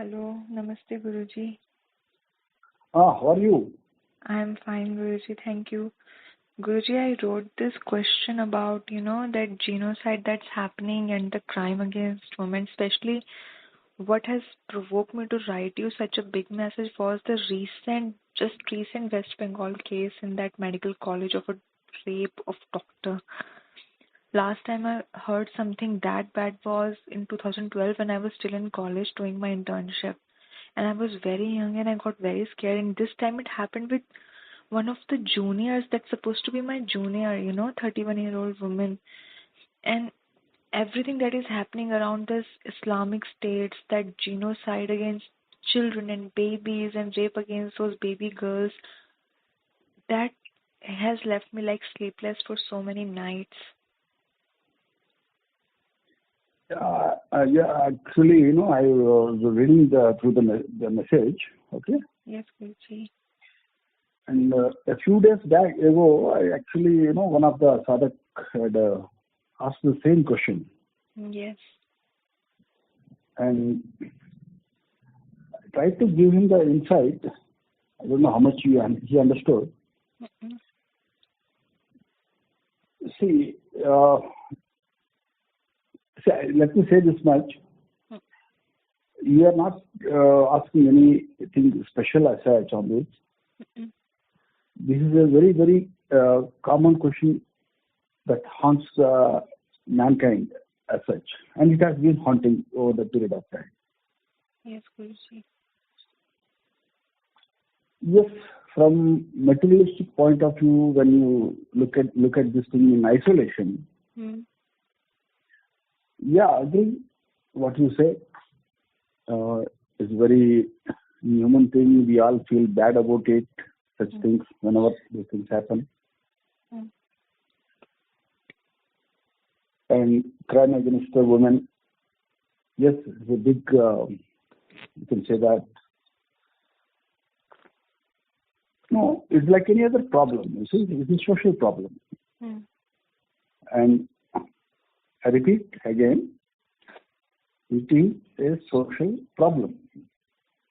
Hello, Namaste Guruji. How are you? I am fine, Guruji. Thank you. Guruji, I wrote this question about, that genocide that's happening and the crime against women, especially what has provoked me to write you such a big message was the recent West Bengal case in that medical college of a rape of doctor. Last time I heard something that bad was in 2012 when I was still in college doing my internship. And I was very young and I got very scared. And this time it happened with one of the juniors that's supposed to be my junior, 31-year-old woman. And everything that is happening around this Islamic states, that genocide against children and babies and rape against those baby girls, that has left me like sleepless for so many nights. Actually, I was reading through the message, okay? Yes, Guruji. And a few days back ago, I actually, one of the sadhak had asked the same question. Yes. And I tried to give him the insight. I don't know how much he understood. Mm-mm. See, let me say this much. You are not asking anything special as such on this. Mm-mm. This is a very, very common question that haunts mankind as such. And it has been haunting over the period of time. Yes, Guruji. Yes, from materialistic point of view, when you look at this thing in isolation, yeah, I think what you say is very human thing. We all feel bad about it, such things, whenever these things happen. And crime against a woman, yes, it's a big, you can say that. No, it's like any other problem. You see, it's a social problem. And I repeat again, it is a social problem.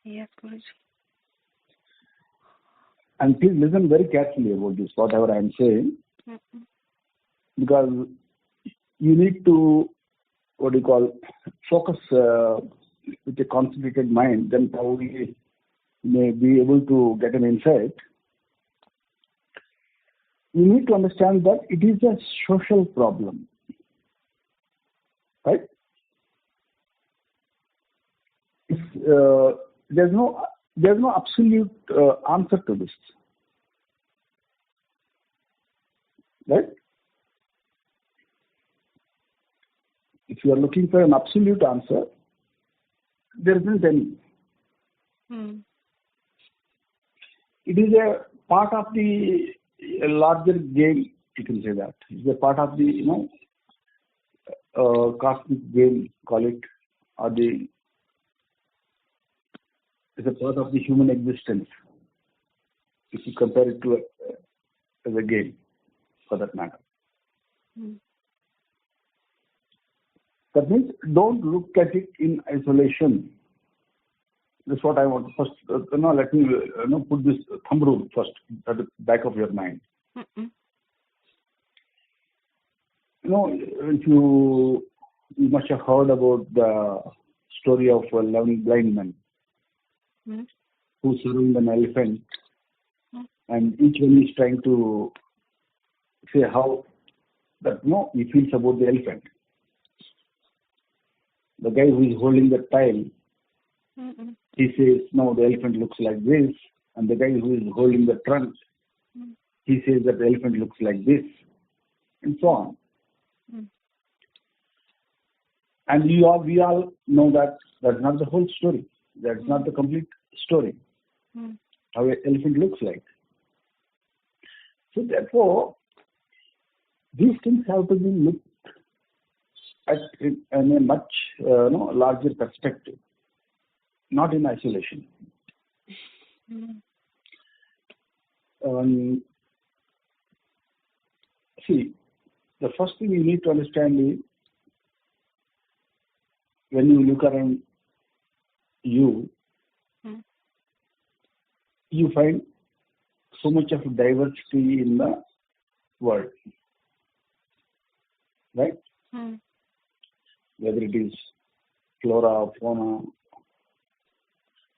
Yes, Guruji. And please listen very carefully about this, whatever I am saying, because you need to, focus with a concentrated mind, then probably may be able to get an insight. You need to understand that it is a social problem, right? There's no absolute answer to this, right? If you are looking for an absolute answer, there isn't any. It is a part of the larger game, you can say that. It's a part of the, cosmic game, call it, or it's a part of the human existence, if you compare it to as a game, for that matter. That means don't look at it in isolation. That's what I want to first, let me put this thumb rule first at the back of your mind. If you must have heard about the story of 11 blind men who surround an elephant, and each one is trying to say how that he feels about the elephant. The guy who is holding the tail, he says, no, the elephant looks like this. And the guy who is holding the trunk, he says that the elephant looks like this. And so on. And we all know that that's not the whole story. That's not the complete story. How an elephant looks like. So therefore, these things have to be looked at in a much larger perspective, not in isolation. See, the first thing you need to understand is when you look around you, you find so much of diversity in the world, right? Whether it is flora, fauna,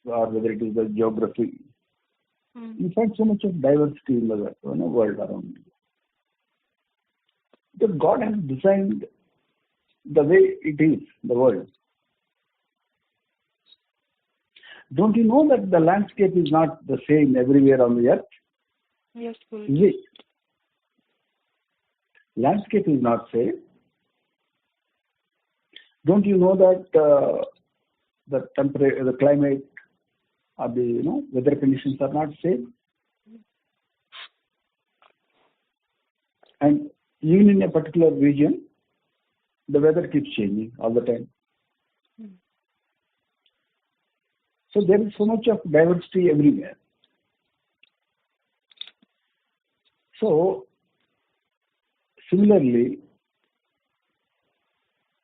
or whether it is the geography, you find so much of diversity in the world around you. Because God has designed the way it is, the world. Don't you know that the landscape is not the same everywhere on the earth? Yes, Guruji. Is it? Landscape is not same. Don't you know that the temperature, the climate, or the weather conditions are not same? And even in a particular region, the weather keeps changing all the time. So there is so much of diversity everywhere. So similarly,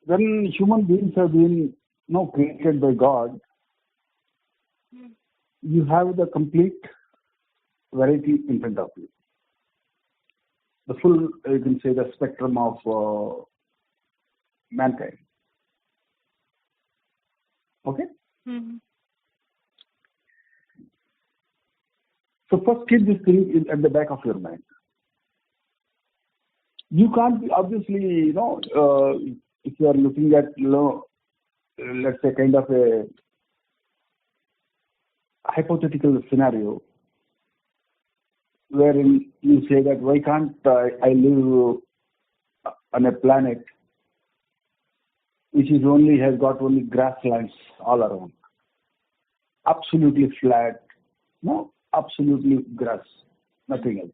when human beings have been created by God, you have the complete variety in front of you. The full, you can say, the spectrum of mankind. Okay? So first keep this thing at the back of your mind. You can't be, obviously, if you are looking at, let's say, kind of a hypothetical scenario, wherein you say that why can't I live on a planet which has got only grasslands all around, absolutely flat, absolutely grass, nothing else.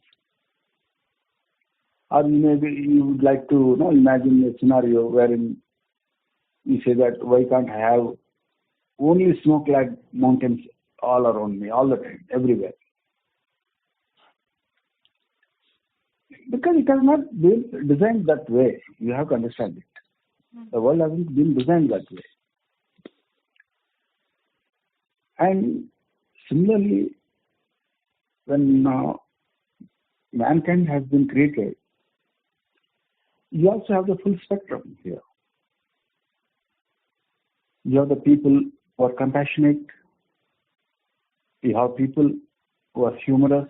Or maybe you would like to imagine a scenario wherein you say that why can't I have only snow-clad mountains all around me, all the time, everywhere. Because it has not been designed that way. You have to understand it. The world hasn't been designed that way. And similarly, when mankind has been created, you also have the full spectrum here. You have the people who are compassionate. You have people who are humorous.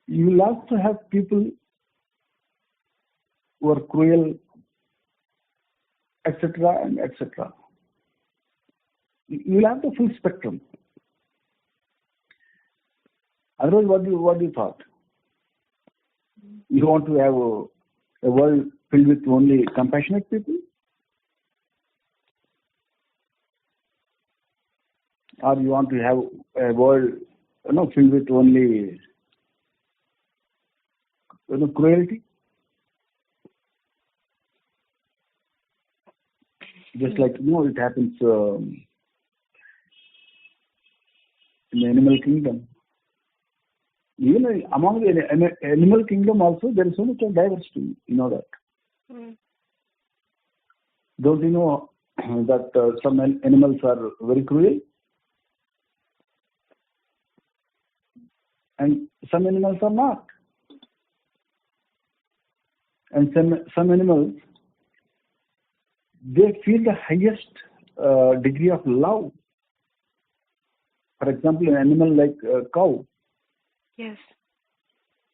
You will also have people who are cruel, etc. and etc. You will have the full spectrum. Otherwise, what do you thought? You want to have a world filled with only compassionate people? Or you want to have a world filled with only cruelty? Just like it happens in the animal kingdom. Even among the animal kingdom also, there is so much of diversity. You know that. Don't you know that some animals are very cruel? And some animals are not. And some animals, they feel the highest degree of love. For example, an animal like a cow. Yes.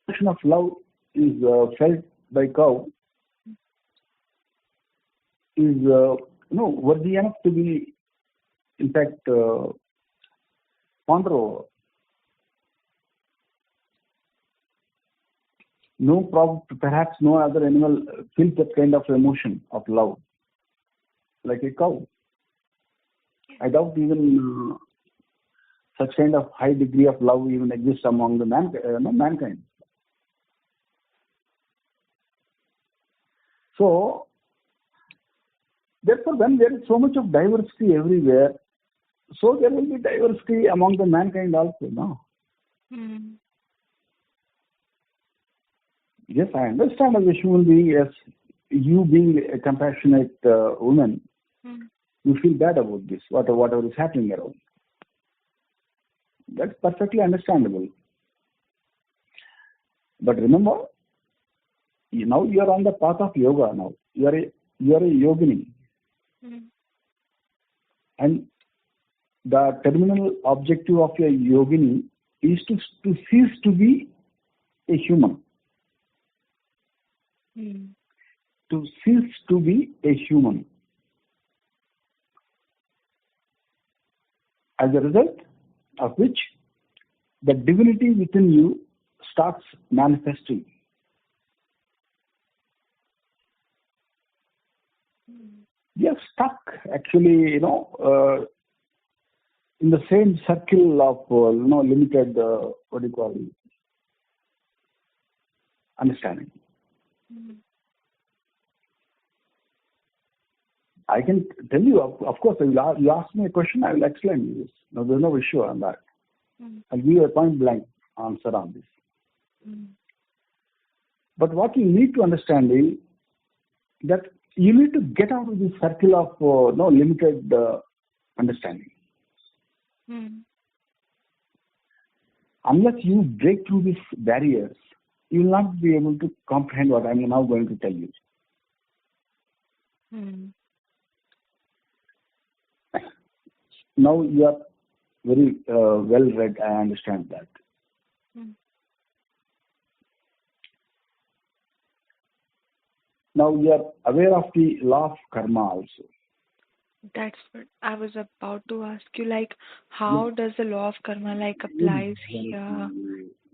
The expression of love is felt by cow is worthy enough to be, in fact, pondered over. Perhaps no other animal feels that kind of emotion of love like a cow. I doubt even such kind of high degree of love even exists among the mankind. So, therefore, when there is so much of diversity everywhere, so there will be diversity among the mankind also, no? Yes, I understand as a human being, as you being a compassionate woman, you feel bad about this, whatever is happening around. That's perfectly understandable. But remember, now you are on the path of yoga. Now you are a yogini, and the terminal objective of a yogini is to cease to be a human. To cease to be a human. As a result of which, the divinity within you starts manifesting. You're stuck, actually, in the same circle of, limited, understanding. I can tell you, of course, you ask me a question, I will explain this. No, there's no issue on that. I'll give you a point blank answer on this. But what you need to understand is that you need to get out of this circle of limited understanding. Unless you break through these barriers, you will not be able to comprehend what I am now going to tell you. Now you are very well read, I understand that. Now you are aware of the law of karma also. That's what I was about to ask you. Like, how does the law of karma applies here?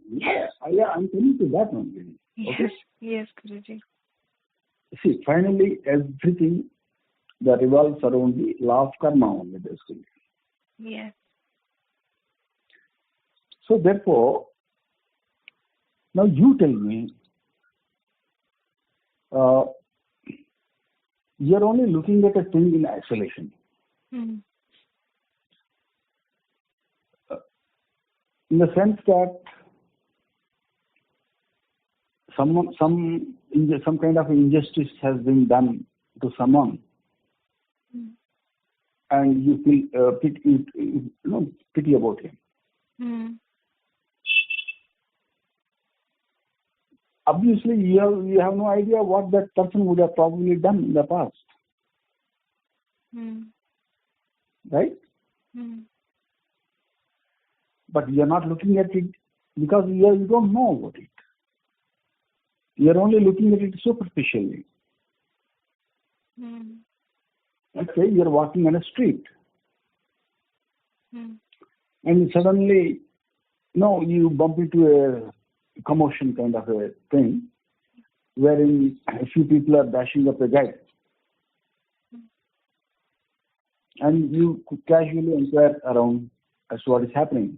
Yeah, I'm telling you that one. Okay? Yes, Guruji. See, finally, everything that revolves around the law of karma only, basically. Yes. So therefore, now you tell me, you're only looking at a thing in isolation. In the sense that some kind of injustice has been done to someone, and you feel pity about him. Obviously, you have no idea what that person would have probably done in the past. Right? But you are not looking at it because you don't know about it. You are only looking at it superficially. Let's say you are walking on a street. And suddenly, you bump into a commotion kind of a thing, wherein a few people are dashing up a guy. And you casually inquire around as to what is happening.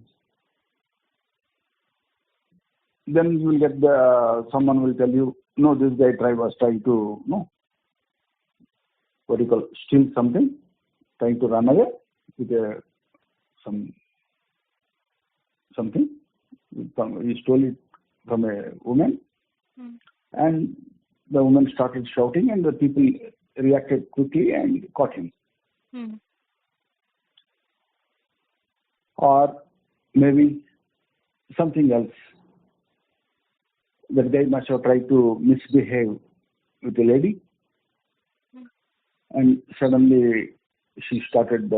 Then you will get someone will tell you, no, this guy was trying to, steal something, trying to run away with something. He stole it from a woman, and the woman started shouting, and the people reacted quickly and caught him. Or maybe something else. The guy must have tried to misbehave with a lady, and suddenly she started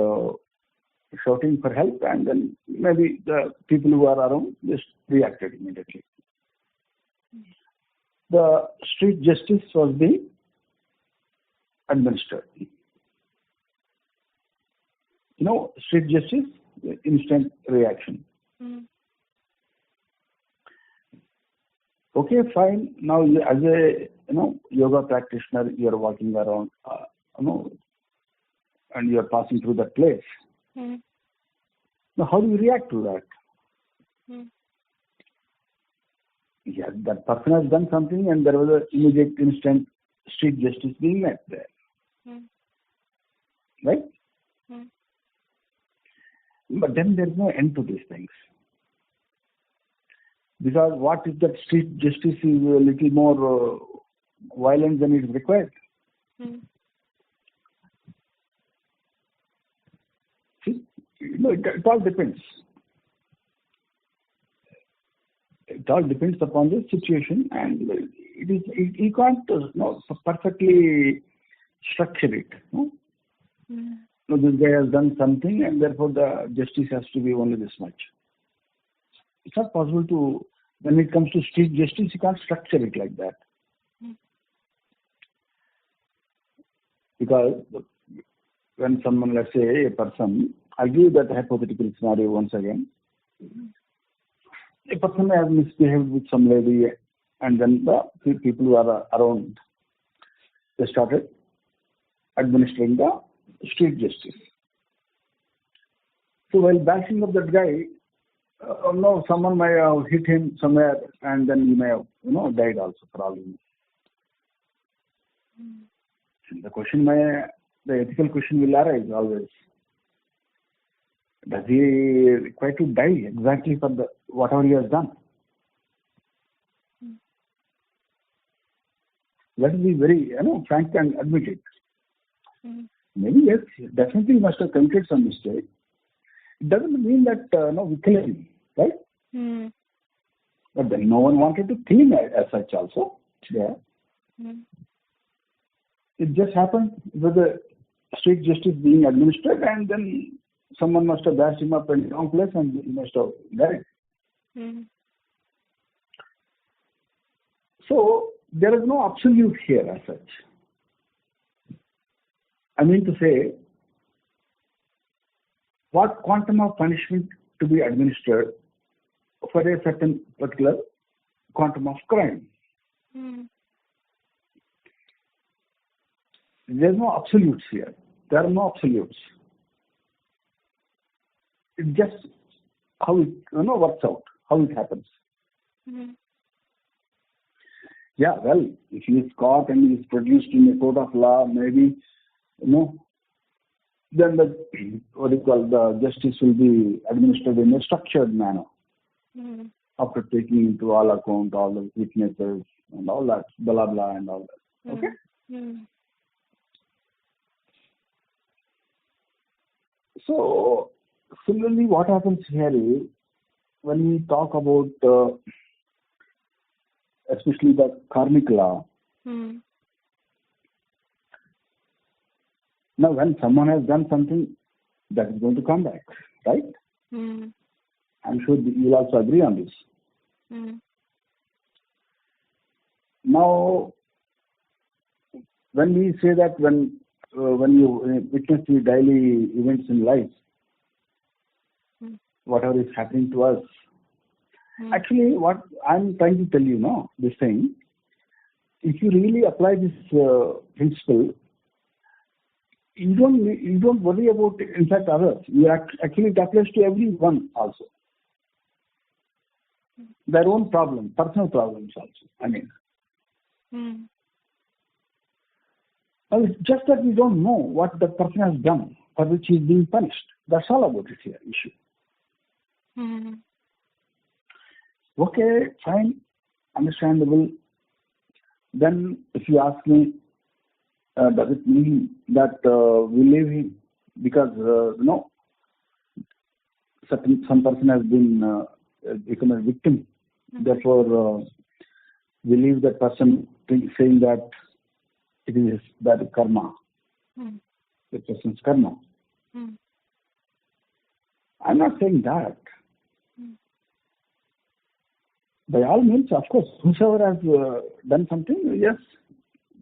shouting for help, and then maybe the people who are around just reacted immediately. The street justice was being administered. Street justice, instant reaction. Okay, fine. Now, as a yoga practitioner, you are walking around, and you are passing through that place. Now, how do you react to that? Yeah, that person has done something, and there was an immediate, instant street justice being met there. Right? But then there is no end to these things. Because what if that street justice is a little more violent than is required? See, it all depends. It all depends upon the situation, and you can't perfectly structure it. No? No, this guy has done something, and therefore the justice has to be only this much. It's not possible to. When it comes to street justice, you can't structure it like that. Because when someone, let's say a person, I'll give you that hypothetical scenario once again. A person has misbehaved with some lady, and then the people who are around, they started administering the street justice. So while bashing up that guy, someone might have hit him somewhere, and then he may have, died also for all you know. The ethical question will arise always. Does he require to die exactly for whatever he has done? Let us be very, frank and admit it. Maybe yes, definitely he must have committed some mistake. It doesn't mean that we kill him, right? But then no one wanted to kill him as such also. Yeah. It just happened with the street justice being administered, and then someone must have bashed him up in the wrong place, and he must have died. So there is no absolute here as such. I mean to say, what quantum of punishment to be administered for a certain particular quantum of crime. There's no absolutes here. There are no absolutes. It's just how it works out, how it happens. Yeah, well, if he is caught and he is produced in a court of law, maybe, then the justice will be administered in a structured manner. After taking into all account all the witnesses and all that, blah, blah, and all that. Okay? So, similarly, what happens here is, when we talk about, especially the karmic law, now when someone has done something, that is going to come back, right? I'm sure you will also agree on this. Now, when we say that when you witness the daily events in life, whatever is happening to us, actually what I'm trying to tell you this thing, if you really apply this principle, you don't worry about, in fact, others. Actually, it applies to everyone also. Their own problem, personal problems also, I mean. Well, it's just that we don't know what the person has done for which he is being punished. That's all about it here, issue. Okay, fine, understandable. Then, if you ask me, does it mean that we leave him because some person has been become a victim? Therefore, we leave that person saying that it is that karma, the person's karma. I'm not saying that. By all means, of course, whosoever has done something, yes,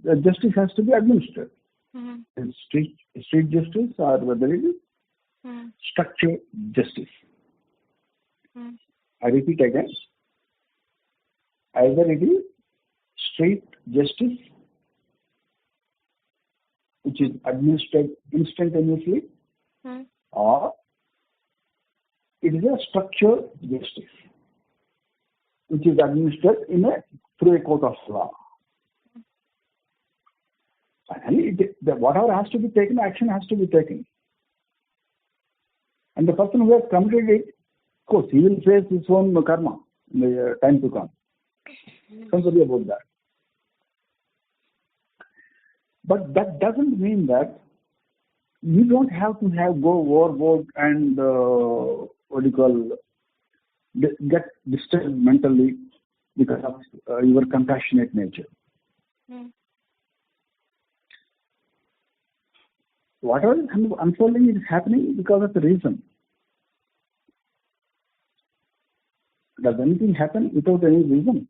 the justice has to be administered. Street justice, or whether it is structured justice. I repeat again, either it is street justice, which is administered instantaneously, or it is a structured justice, which is administered through a court of law. Finally, whatever has to be taken, action has to be taken. And the person who has committed it, of course, he will face his own karma in the time to come. Don't worry about that. But that doesn't mean that you don't have to go overboard and get disturbed mentally because of your compassionate nature. Whatever is unfolding is happening because of the reason. Does anything happen without any reason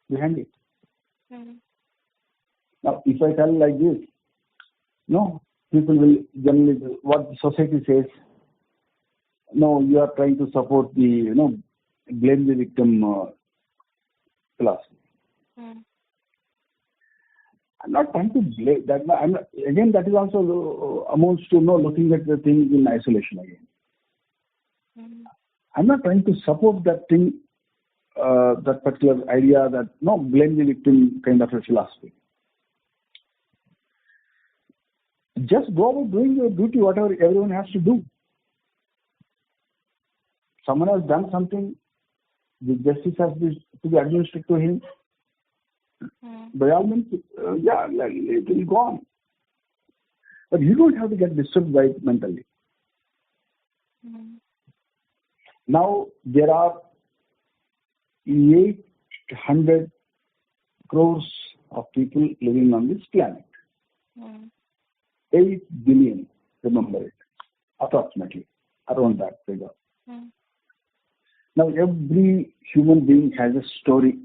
behind it? Now, if I tell like this, no, people will generally, what the society says, no, you are trying to support the, blame the victim philosophy. I'm not trying to blame that. Again, that is also amounts to looking at the thing in isolation again. I'm not trying to support that thing, that particular idea that blame the victim kind of a philosophy. Just go about doing your duty, whatever everyone has to do. Someone has done something, the justice has to be administered to him. By all means, it will go on. But you don't have to get disturbed by it mentally. Now, there are 800 crores of people living on this planet. 8 billion, remember it, approximately, around that figure. Now, every human being has a story.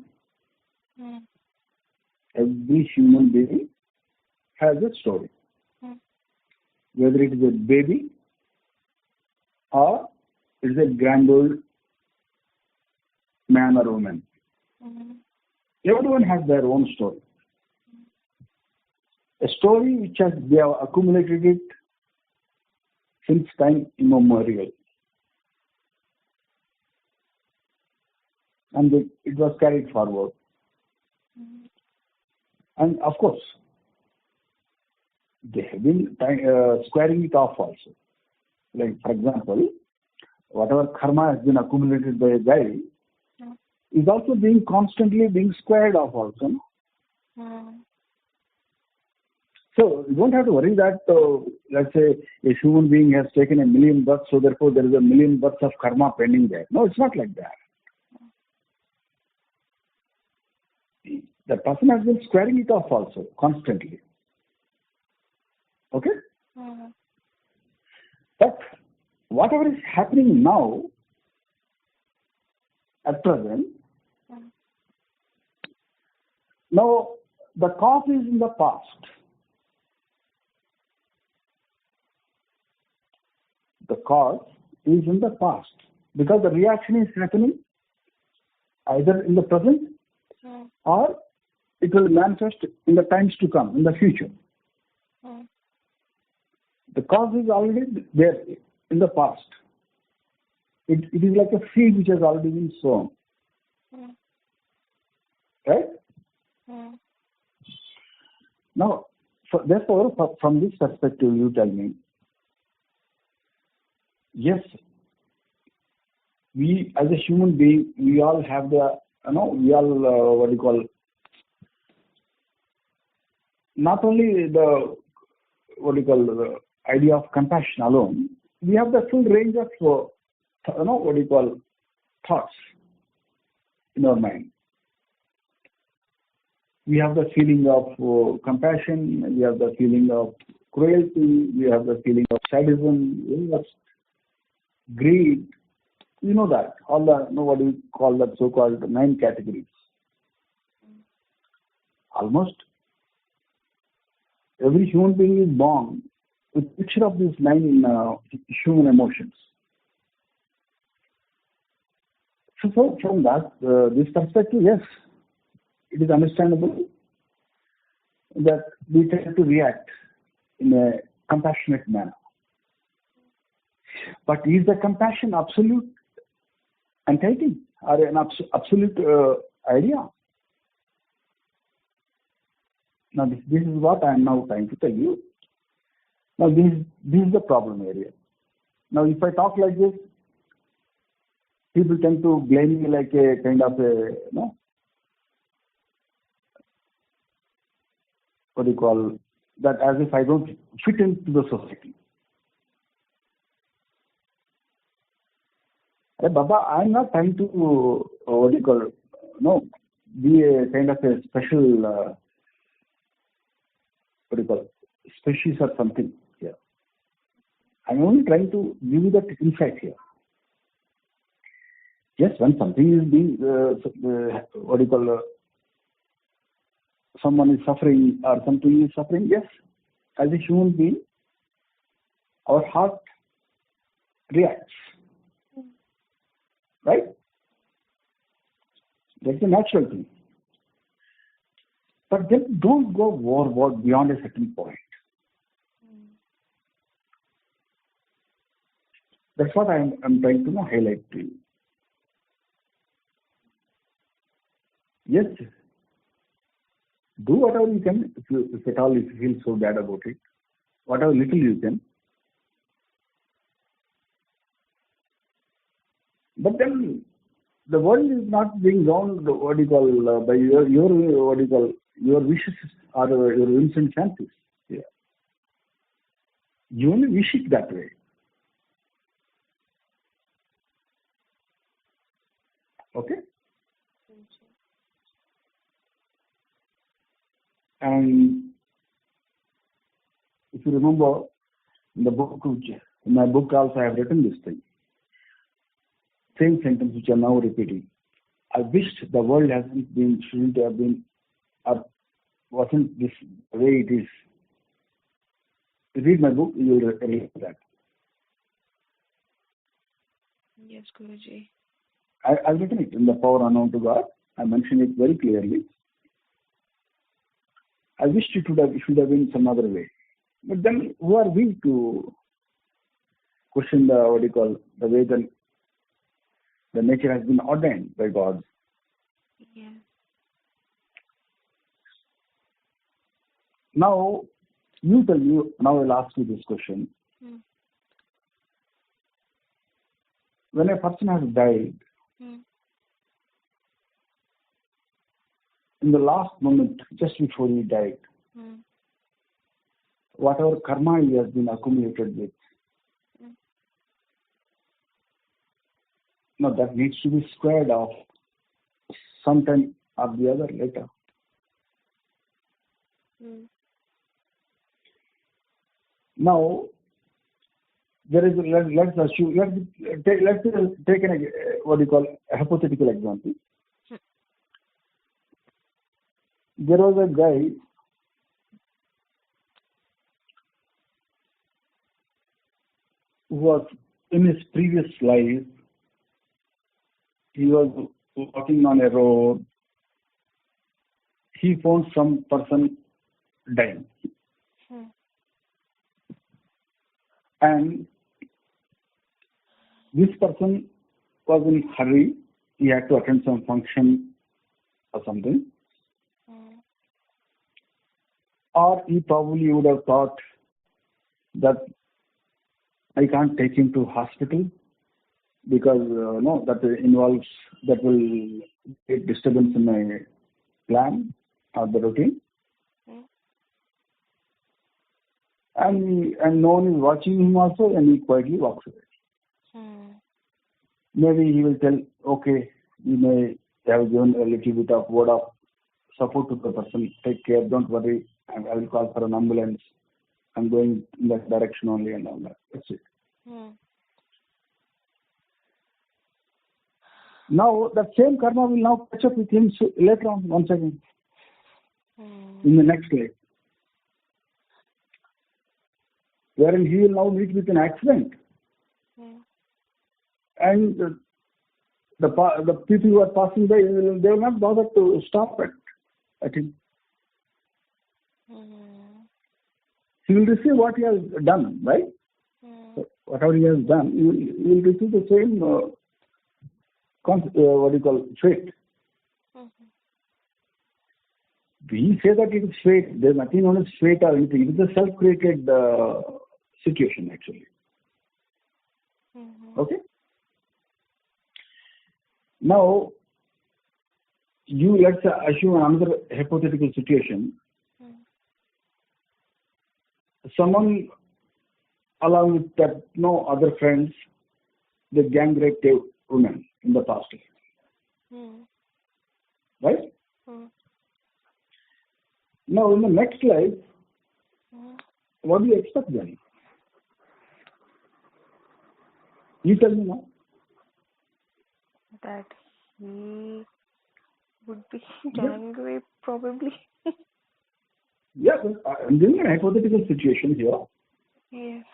Every human being has a story. Whether it is a baby or it is a grand old man or woman. Everyone has their own story. A story which they have accumulated it since time immemorial. And it was carried forward. And of course, they have been squaring it off also. Like, for example, whatever karma has been accumulated by a guy is also constantly being squared off also. So you don't have to worry that, let's say, a human being has taken 1 million births, so therefore there is 1 million births of karma pending there. No, it's not like that. The person has been squaring it off also, constantly. Okay? But whatever is happening now, at present, now the cause is in the past. The cause is in the past because the reaction is happening either in the present or it will manifest in the times to come, in the future. The cause is already there in the past. It is like a seed which has already been sown. Right? Now, therefore, from this perspective, you tell me, yes, we as a human being, we all have the, not only the, the idea of compassion alone, we have the full range of, thoughts in our mind. We have the feeling of compassion, we have the feeling of cruelty, we have the feeling of sadism, lust, greed. You know that, all the, what do you call that so-called 9 categories. Almost every human being is born with a picture of these 9 human emotions. So from that, this perspective, yes, it is understandable that we tend to react in a compassionate manner. But is the compassion absolute entity or an absolute idea? Now, this is what I am now trying to tell you. Now, this is the problem area. Now, if I talk like this, people tend to blame me like a kind of a, that as if I don't fit into the society. Hey, Baba, I'm not trying to, what do you call, no, be a kind of a special, what do you call, species or something here. I'm only trying to give you that insight here. Yes, when something is being, what do you call, someone is suffering or something is suffering, yes, as a human being, our heart reacts. Right? That's a natural thing. But then don't go overboard beyond a certain point. That's what I'm trying to highlight to you. Yes, do whatever you can, if at all you feel so bad about it, whatever little you can. But then the world is not being bound, what do you call, by your what do you call, your wishes or your whims and fancies. Yeah. You only wish it that way. Okay? And if you remember, in the book, in my book also I have written this thing. Same sentence which I am now repeating. I wished the world shouldn't have been, or wasn't this way it is. If you read my book, you will read that. Yes, Guruji. I've written it in The Power Unknown to God. I mentioned it very clearly. I wished it should have been some other way. But then who are we to question the, what do you call, the way the nature has been ordained by God? Yeah. Now, you tell me, now I'll ask you this question. When a person has died, in the last moment, just before he died, whatever karma he has been accumulated with, now that needs to be squared off sometime or the other later. Now, there is, let's assume, let's take an, what do you call, a hypothetical example. There was a guy who was, in his previous life, he was walking on a road. He found some person dying. And this person was in a hurry. He had to attend some function or something. Or he probably would have thought that I can't take him to hospital because no, that involves, that will create disturbance in my plan or the routine. And no one is watching him also, and he quietly walks away. Maybe he will tell, okay, you may have given a little bit of word of support to the person. Take care, don't worry, I will call for an ambulance. I'm going in that direction only and all that. That's it. Now, that same karma will now catch up with him later on, once again, in the next life. Wherein he will now meet with an accident. And the people who are passing by, they will not bother to stop at him. He will receive what he has done, right? So whatever he has done, he will receive the same, what do you call, fate. We say that it is fate. There is nothing known as fate or anything. It is a self-created situation, actually. Okay? Now, let's assume another hypothetical situation. someone along with that no other friends, they gang raped a woman in the past, right? Now in the next life, what do you expect then? You tell me now. That he would be gang raped probably. Yeah, I'm giving a hypothetical situation here. Yes.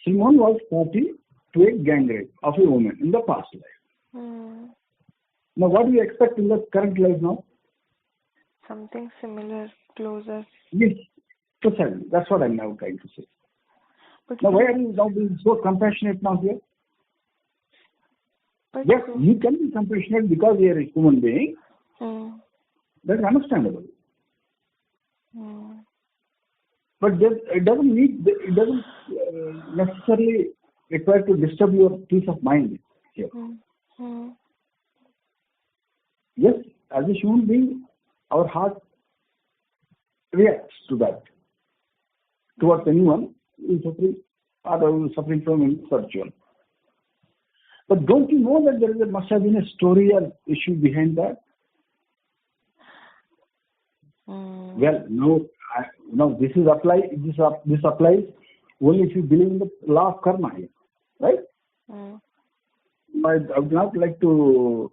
Someone was party to a gang rape of a woman in the past life. Now, what do you expect in the current life now? Something similar, closer. Yes, precisely. That's what I'm now trying to say. But now, why are you now being so compassionate now here? But yes, you can be compassionate because you are a human being. That's understandable. But it doesn't necessarily require to disturb your peace of mind here. Yes, as a human being, our heart reacts to that, towards anyone who is suffering or who is suffering from misfortune. But don't you know that must have been a story or issue behind that? Well, no, this applies only if you believe in the law of karma here, right? I would not like to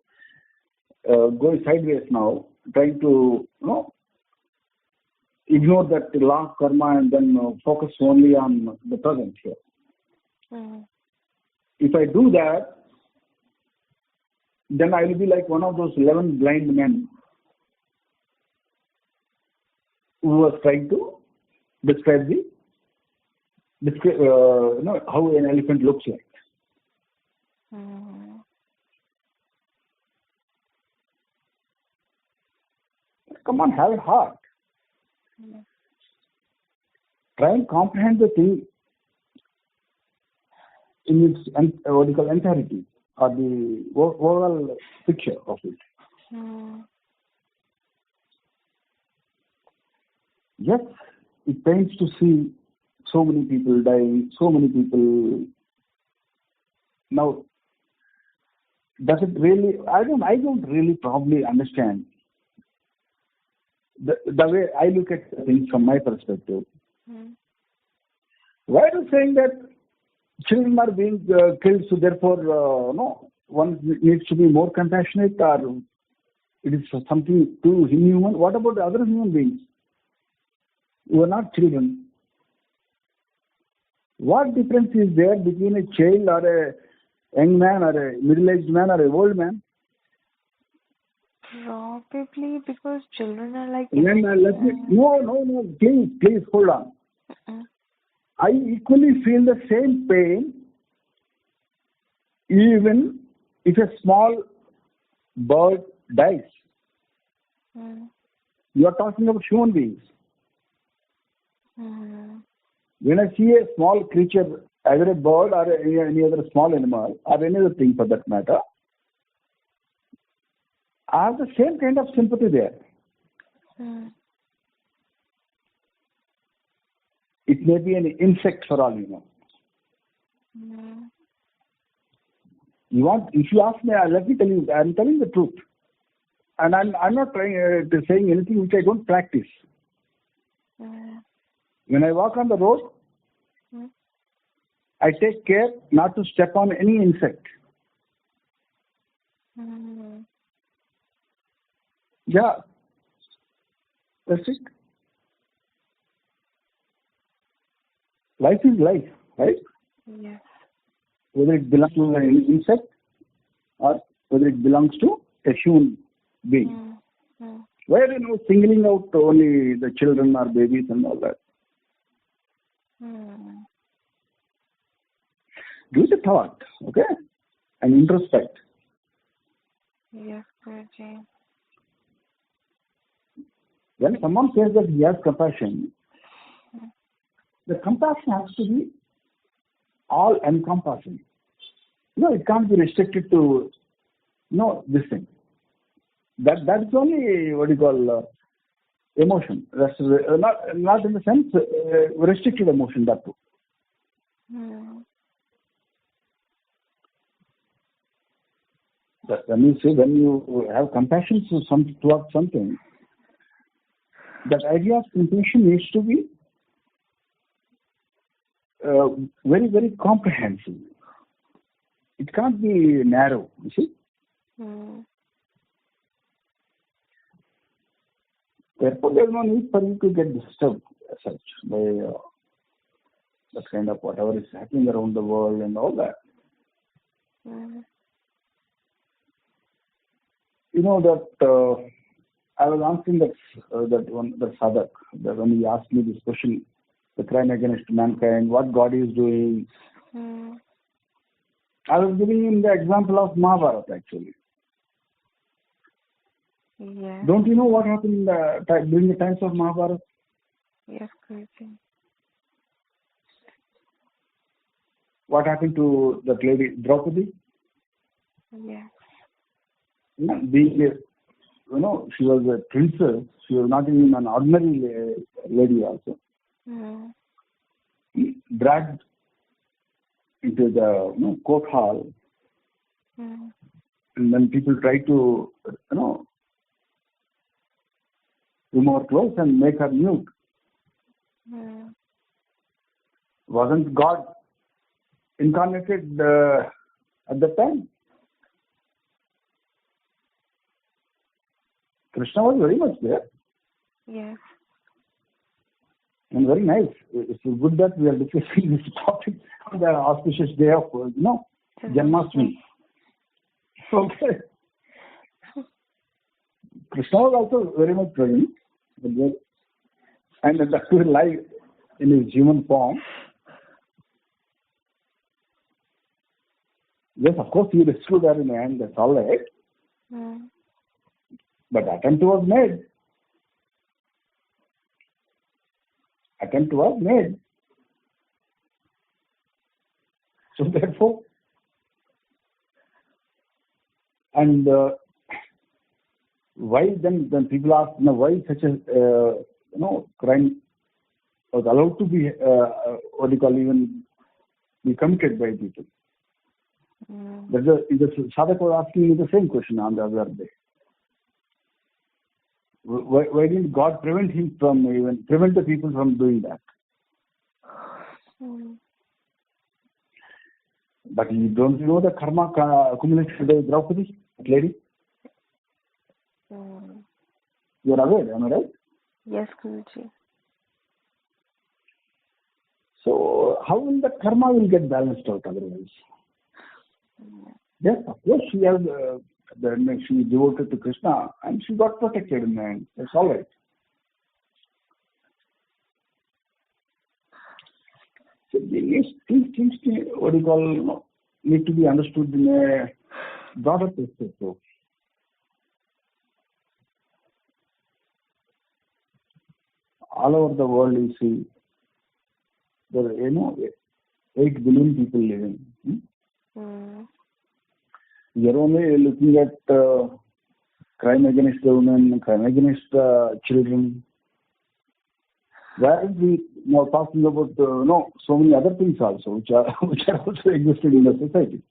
go sideways now, trying to ignore that law of karma and then focus only on the present here. If I do that, then I will be like one of those 11 blind men who was trying to describe how an elephant looks like. Come on, have a heart. Try and comprehend the thing in its entirety, or the overall picture of it. Yes, it pains to see so many people dying, so many people. Now, does it really? I don't really probably understand the way I look at things from my perspective. Why are you saying that children are being killed, so therefore one needs to be more compassionate, or it is something too inhuman? What about the other human beings who are not children? What difference is there between a child or a young man or a middle-aged man or a old man? Probably because children are like... No, please hold on. I equally feel the same pain even if a small bird dies. You are talking about human beings. When I see a small creature, either a bird or any other small animal or any other thing for that matter, I have the same kind of sympathy there. It may be an insect for all you know. If you ask me, let me tell you, I'm telling the truth. And I'm not trying to saying anything which I don't practice. When I walk on the road, I take care not to step on any insect. Yeah, that's it. Life is life, right? Yes. Whether it belongs to an insect or whether it belongs to a human being. Why are you singling out only the children or babies and all that? Give it a thought, okay? And introspect. Yes, Guruji. When someone says that he has compassion, the compassion has to be all encompassing. It can't be restricted to this thing. That's only what you call emotion. That's not in the sense restricted emotion, that too. That when you have compassion towards something, that idea of compassion needs to be very, very comprehensive. It can't be narrow, you see. Therefore, there's no need for you to get disturbed as such by that kind of whatever is happening around the world and all that. You know that I was answering that Sadak, that when he asked me this question, the crime against mankind, what God is doing. I was giving him the example of Mahabharata actually. Yeah. Don't you know what happened during the times of Mahabharata? Yes, Guruji. What happened to that lady Draupadi? Yes. Being she was a princess. She was not even an ordinary lady also. Dragged into the court hall, and then people tried to remove her clothes and make her nude. Wasn't God incarnated at that time? Krishna was very much there. Yes. And very nice. It's good that we are discussing this topic on the auspicious day of, Janmashtami. Okay. Krishna was also very much present. And that was live in his human form. Yes, of course, he rescued her in the end. That's all right. But attempt was made. So therefore, and why then people ask, why such a crime was allowed to be even be committed by people? The Sadhak was asking me the same question on the other day. Why didn't God prevent the people from doing that? But you don't know the karma accumulated by Draupadi, that lady? You are aware, am I right? Yes, Guruji. So how will the karma will get balanced out otherwise? Yes, of course, she has she devoted to Krishna and she got protected in the end. That's all right. So these things need to be understood in a broader perspective. All over the world, you see, there are 8 billion people living. We are only looking at crime against the women, crime against children. Whereas we are talking about so many other things also, which are also existing in the society.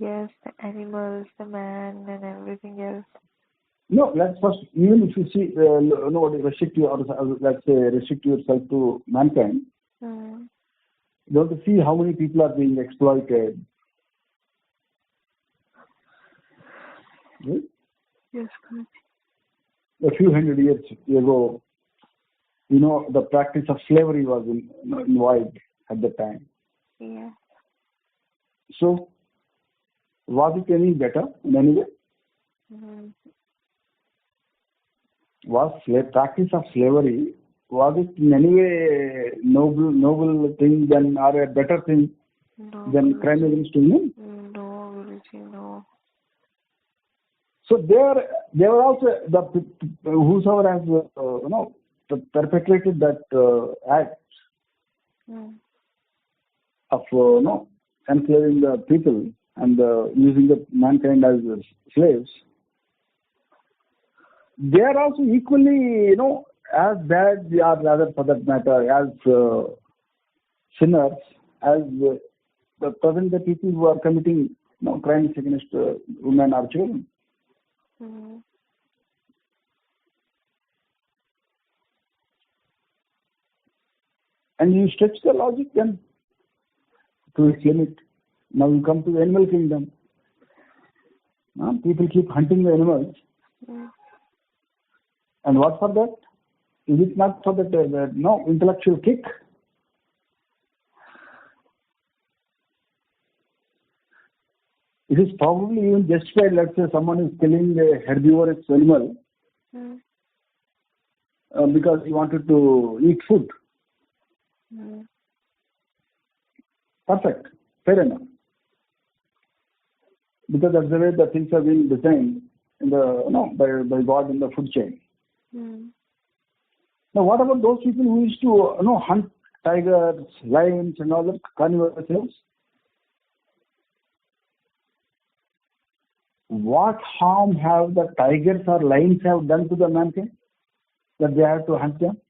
Yes, the animals, the man, and everything else. No, let's first, even if you see, restrict yourself to mankind, you have to see how many people are being exploited. Right? Yes, correct. A few hundred years ago, the practice of slavery was involved at the time. Yeah. So, was it any better in any way? Was practice of slavery, was it in any way noble thing or a better thing than crime against women? No, Guruji, no. So they were also whosoever has perpetrated that act of enslaving the people and using the mankind as slaves. They are also equally as bad, or rather for that matter, as sinners, as the present the people who are committing crimes against women or children. Mm-hmm. And you stretch the logic then to its limit. Now you come to the animal kingdom. People keep hunting the animals. Mm-hmm. And what for that? Is it not for that intellectual kick? It is probably even justified. Let's say someone is killing a herbivorous animal because he wanted to eat food. Perfect. Fair enough. Because that's the way the things are being designed in the by God in the food chain. Now, what about those people who used to hunt tigers, lions, and all that carnivorous animals? What harm have the tigers or lions have done to the mankind that they have to hunt them?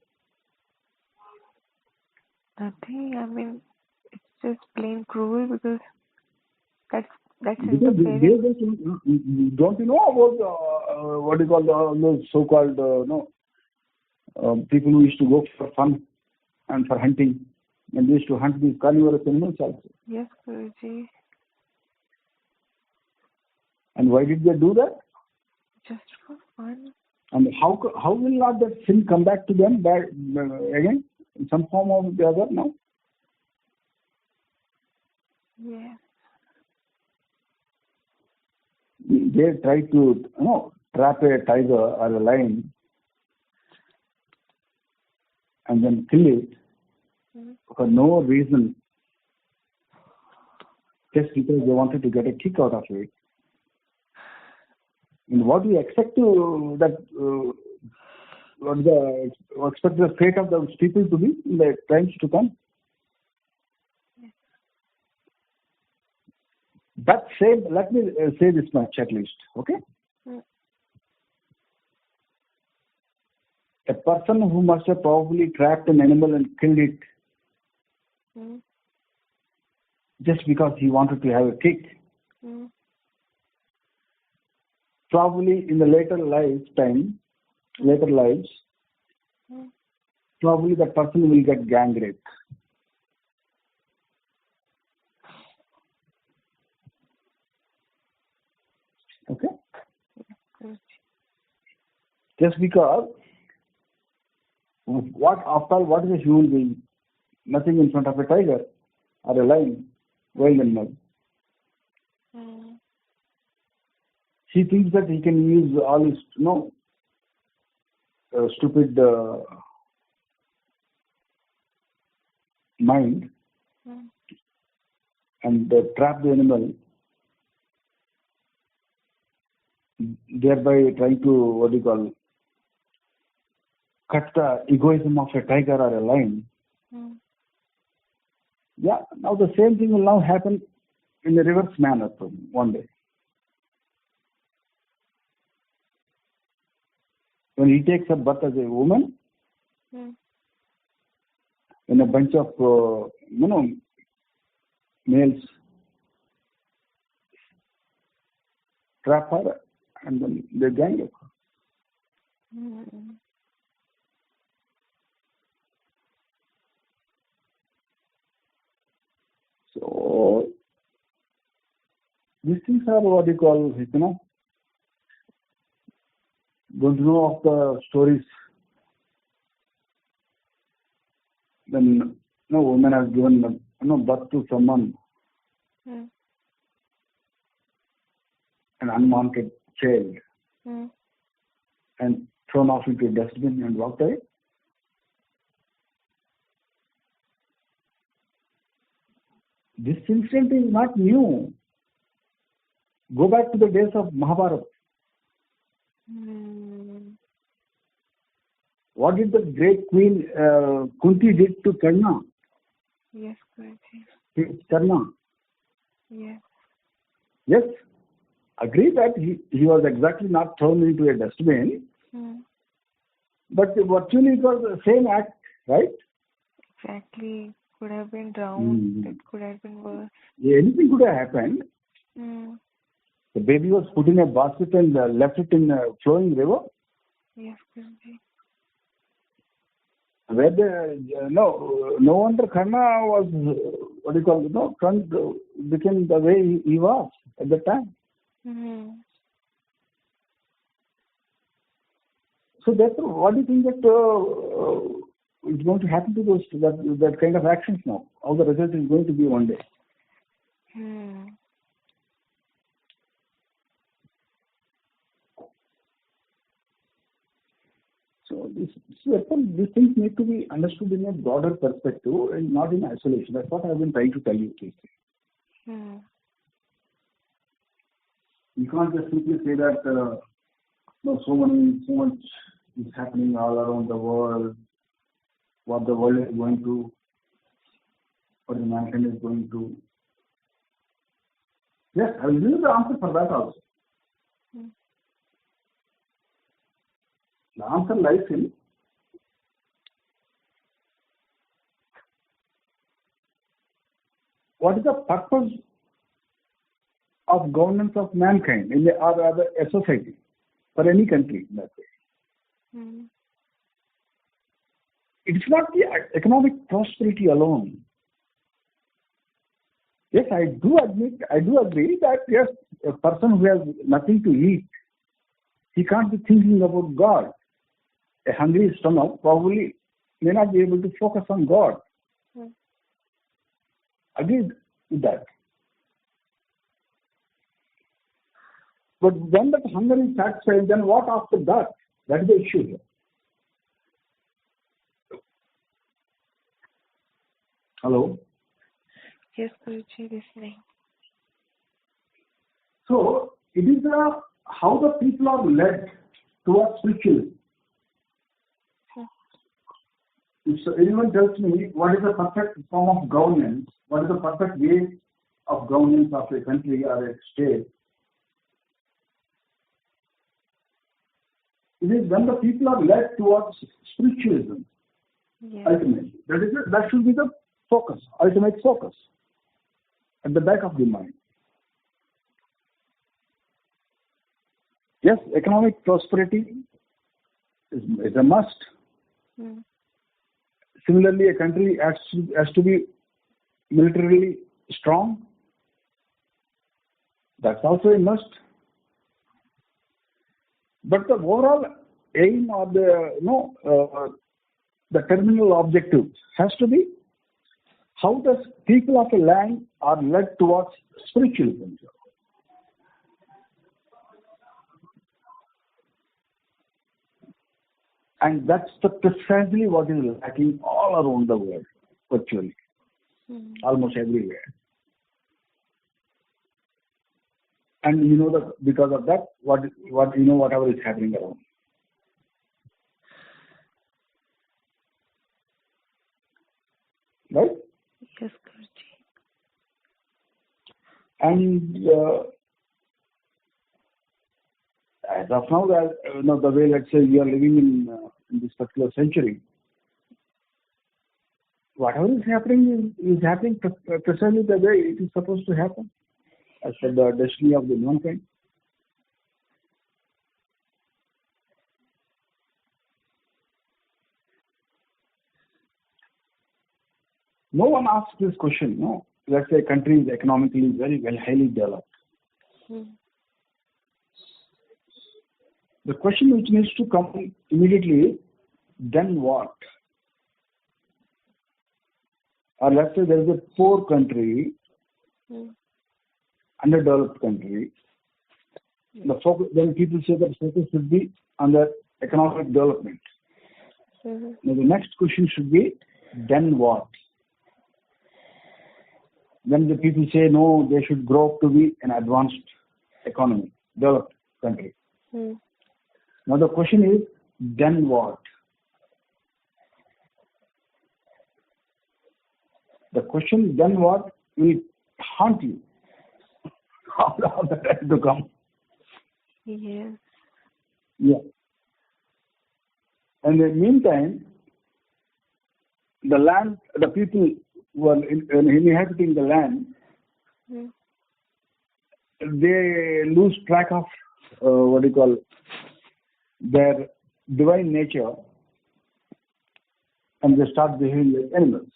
Nothing. I mean, it's just plain cruel because that's because don't you know about what you call those so-called people who used to go for fun and for hunting, and they used to hunt these carnivorous animals also. Yes, Guruji. And why did they do that? Just for fun. And how will not that sin come back to them again in some form or the other now? Yes. They try to trap a tiger or a lion and then kill it for no reason, just because they wanted to get a kick out of it. And what do you expect to that? Expect the fate of those people to be in the times to come? That said, let me say this much at least, okay? A person who must have probably trapped an animal and killed it just because he wanted to have a kick. Probably in the later lives, probably that person will get gang rape. Okay? Just because what is a human being? Nothing in front of a tiger or a lion, wild animal. He thinks that he can use all his stupid mind and trap the animal, thereby trying to cut the egoism of a tiger or a lion. Yeah, now the same thing will now happen in a reverse manner one day. When he takes up birth as a woman, in a bunch of males trap her and then they gang up her. So these things are don't know of the stories. Then woman has given birth to someone, an unwanted child, and thrown off into a dustbin and walked away. This incident is not new. Go back to the days of Mahabharata. What did the great queen Kunti did to Karna? Yes, Guruji. Karna. Yes. Yes. Agree that he was exactly not thrown into a dustbin. But virtually it was the same act, right? Exactly. Could have been drowned. It could have been worse. Anything could have happened. The baby was put in a basket and left it in a flowing river. Yes, Guruji. Where no wonder Karna was, Karna became the way he was at the time. So therefore, what do you think that is going to happen to those that kind of actions now? How the result is going to be one day? So these things need to be understood in a broader perspective and not in isolation. That's what I've been trying to tell you. You can't just simply say that so much is happening all around the world. What the world is going to, what the mankind is going to. Yes, I will give you the answer for that also. The answer lies in what is the purpose of governance of mankind in a society, for any country in that way. It's not the economic prosperity alone. Yes, I do agree that yes, a person who has nothing to eat, he can't be thinking about God. A hungry stomach probably may not be able to focus on God. Agreed with that. But when that hunger is satisfied, then what after that? That is the issue here. Hello? Yes, Guruji, listening. So, it is how the people are led towards spiritualism. If anyone tells me what is the perfect form of governance, what is the perfect way of governance of a country or a state, it is when the people are led towards spiritualism. Yes. Ultimately. That should be the focus, ultimate focus at the back of the mind. Yes, economic prosperity is a must. Similarly, a country has to be militarily strong. That's also a must. But the overall aim or the terminal objective has to be how the people of a land are led towards spiritualism. And that's precisely what is lacking all around the world, virtually, almost everywhere. And you know that because of that, whatever is happening around. Right? Yes, Guruji. And as of now, the way, let's say, we are living in this particular century, whatever is happening is happening precisely the way it is supposed to happen, as per the destiny of the mankind. No one asks this question. No, let's say a country is economically very well, highly developed. The question which needs to come immediately is, then what? Or let's say there is a poor country, underdeveloped country. Then people say that the focus should be on the economic development. Now the next question should be, then what? Then the people say, no, they should grow up to be an advanced economy, developed country. Now the question is, then what? The question, then what, will haunt you all the time to come. Yes. Yeah. And in the meantime, the land, the people who are inhabiting the land, they lose track of what do you call their divine nature, and they start behaving like animals.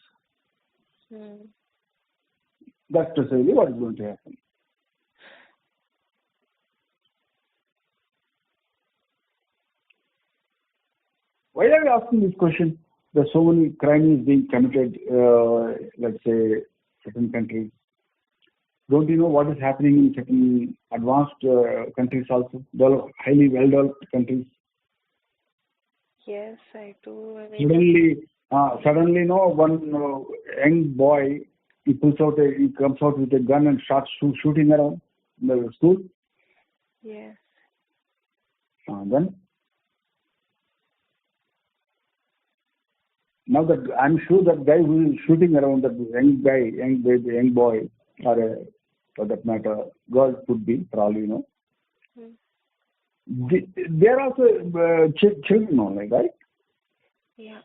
That's precisely what is going to happen. Why are we asking this question? There's so many crimes being committed, let's say, certain countries. Don't you know what is happening in certain advanced countries also, highly well-developed countries? Yes, I do. I mean, Suddenly, one young boy, he comes out with a gun and starts shooting around the school. Yes. Then now that I'm sure that guy who is shooting around, that young boy, or for that matter, girl could be, for all you know. They are also children only, right? Yeah.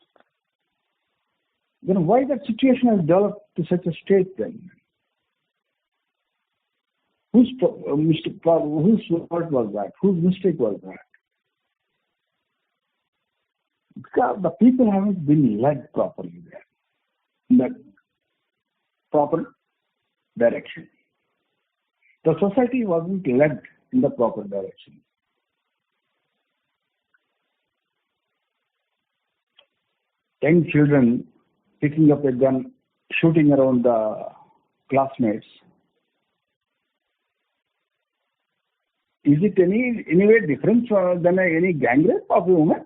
Then why that situation has developed to such a state then? Whose fault was that? Whose mistake was that? Because the people haven't been led properly there, in that proper direction. The society wasn't led in the proper direction. Young children picking up a gun, shooting around the classmates. Is it any way different than any gang rape of a woman?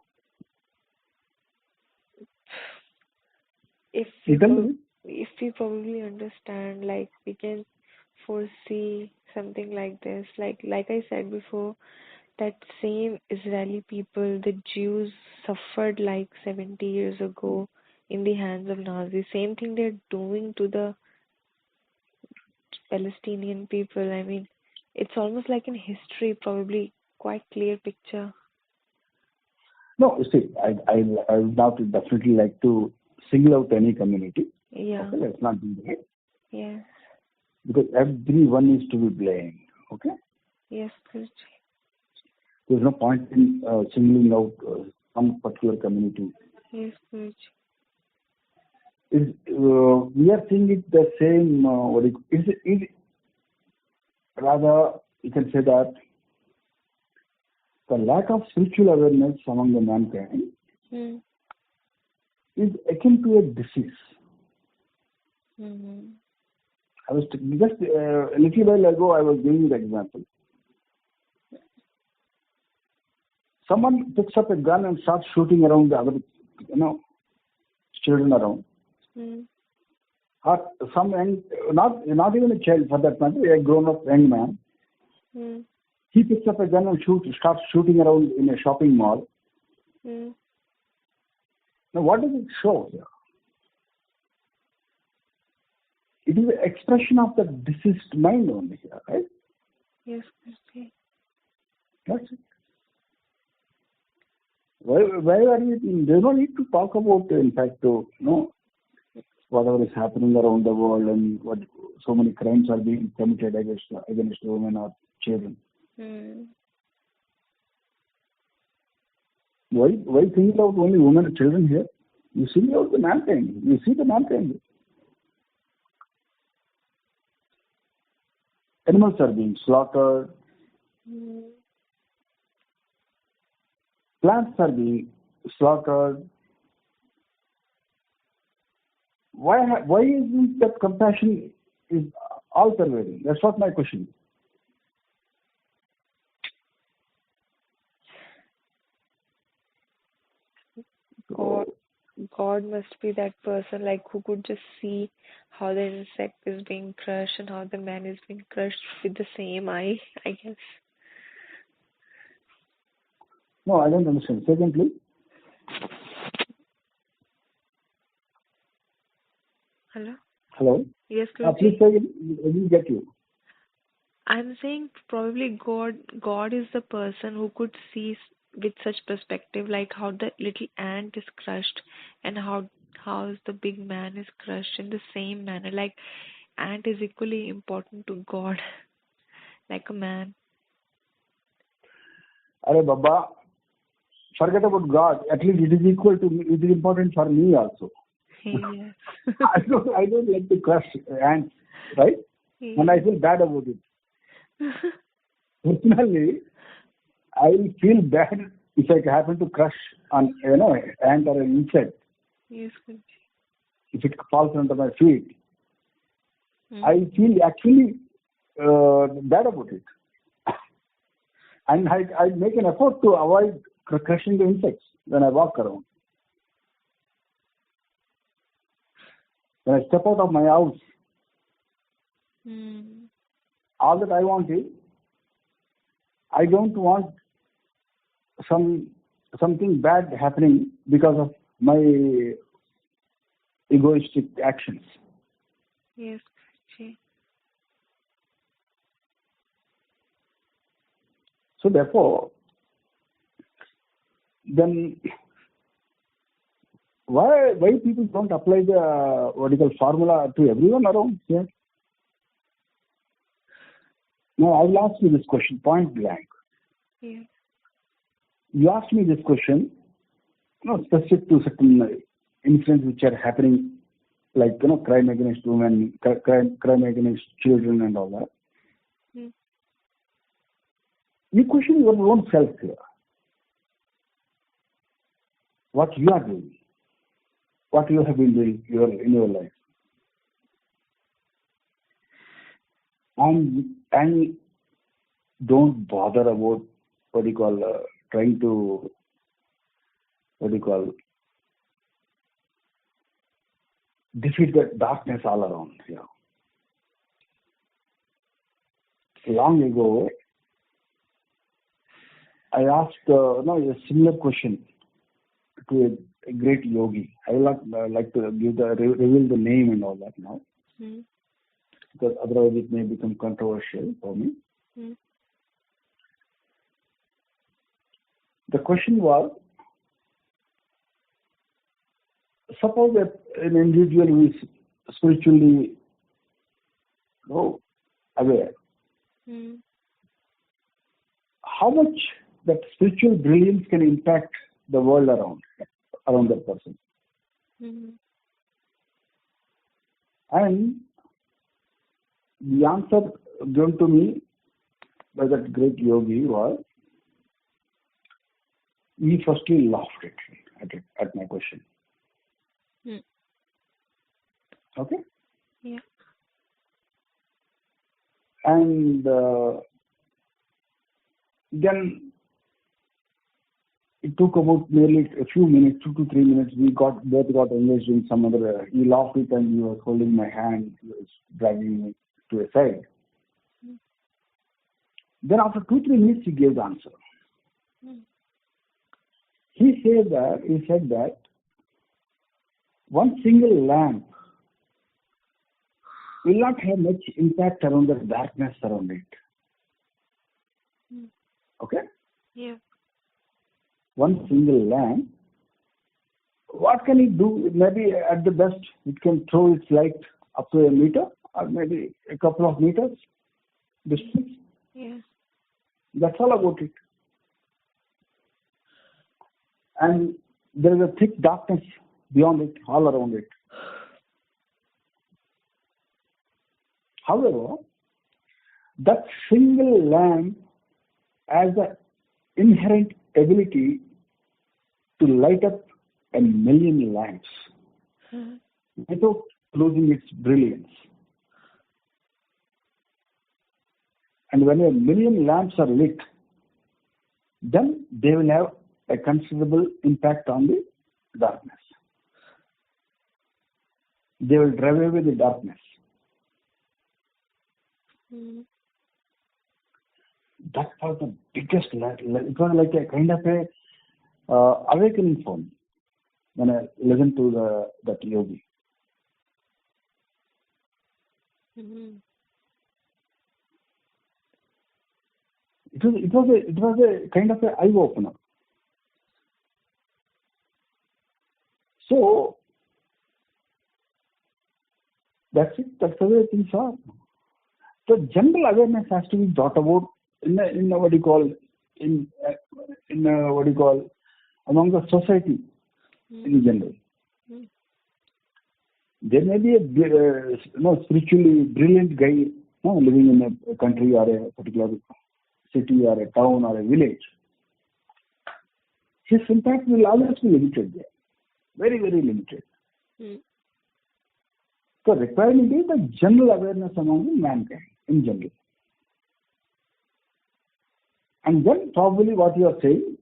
If we probably understand, like we can foresee something like this, like I said before, that same Israeli people, the Jews, suffered like 70 years ago in the hands of Nazis. Same thing they're doing to the Palestinian people. I mean, it's almost like in history, probably quite clear picture. No, see, I would not definitely like to single out any community. Yeah. Okay, let's not do that. Yes. Because everyone is to be blamed. Okay. Yes, Guruji. There's no point in singling out some particular community. Yes, Guruji. We are seeing it the same. Rather, you can say that the lack of spiritual awareness among the mankind is akin to a disease. I was just a little while ago, I was giving the example. Someone picks up a gun and starts shooting around the other, children around. Or some young, not even a child for that matter, a grown-up young man. He picks up a gun and starts shooting around in a shopping mall. Now, what does it show here? It is an expression of the diseased mind only here, right? Yes, okay. That's it. Why are you? There's no need to talk about, in fact, whatever is happening around the world and what so many crimes are being committed against women or children. Why single out only women and children here? You single out the mankind. You see the mankind. Animals are being slaughtered. Plants are being slaughtered. Why isn't that compassion is all pervading? That's what my question is. God must be that person, like, who could just see how the insect is being crushed and how the man is being crushed with the same eye, I guess. No, I don't understand. Secondly. Hello? Yes, please say it. I didn't get you. I'm saying probably God is the person who could see with such perspective, like how the little ant is crushed and how the big man is crushed in the same manner. Like ant is equally important to God, like a man. Are Baba, forget about God. At least it is equal to me. It is important for me also. Yes. I don't like to crush ants, right? Yes. And I feel bad about it. Personally, I will feel bad if I happen to crush an ant or an insect. Yes, Guruji. If it falls under my feet, Hmm. I feel actually bad about it. And I make an effort to avoid crushing the insects when I walk around. When I step out of my house, all that I want is, I don't want something bad happening because of my egoistic actions. Yes, Guruji. So therefore, then why people don't apply the formula to everyone around here? Now I will ask you this question point blank. Yes. You asked me this question, specific to certain incidents which are happening, like crime against women, crime against children, and all that. You question your own self here. What you are doing, what you have been doing in your life, and don't bother about trying to defeat the darkness all around here. Long ago, I asked a similar question to a great yogi. I will not like to reveal the name and all that now, because otherwise it may become controversial for me. The question was, suppose that an individual who is spiritually aware, how much that spiritual brilliance can impact the world around that person. And the answer given to me by that great yogi was, he firstly laughed at my question. Okay? Yeah. And then it took about nearly a few minutes, 2 to 3 minutes. We both got engaged in some other. He laughed it and he was holding my hand. He was dragging me to a side. Then after 2-3 minutes, he gave the answer. He said that one single lamp will not have much impact around the darkness around it. Okay? Yeah. One single lamp, what can it do? Maybe at the best, it can throw its light up to a meter or maybe a couple of meters distance. Yeah. That's all about it. And there is a thick darkness beyond it, all around it. However, that single lamp has the inherent ability to light up 1,000,000 lamps without losing its brilliance. And when 1,000,000 lamps are lit, then they will have a considerable impact on the darkness. They will drive away the darkness. That was the biggest. It was like a kind of a awakening for me when I listened to that yogi. It was a kind of an eye opener. That's it. That's the way things are. So general awareness has to be thought about in a what do you call what do you call among the society in general. There may be a spiritually brilliant guy living in a country or a particular city or a town or a village. His impact will always be limited there, very very limited. So requirement is the general awareness among mankind in general. And then probably what you are saying,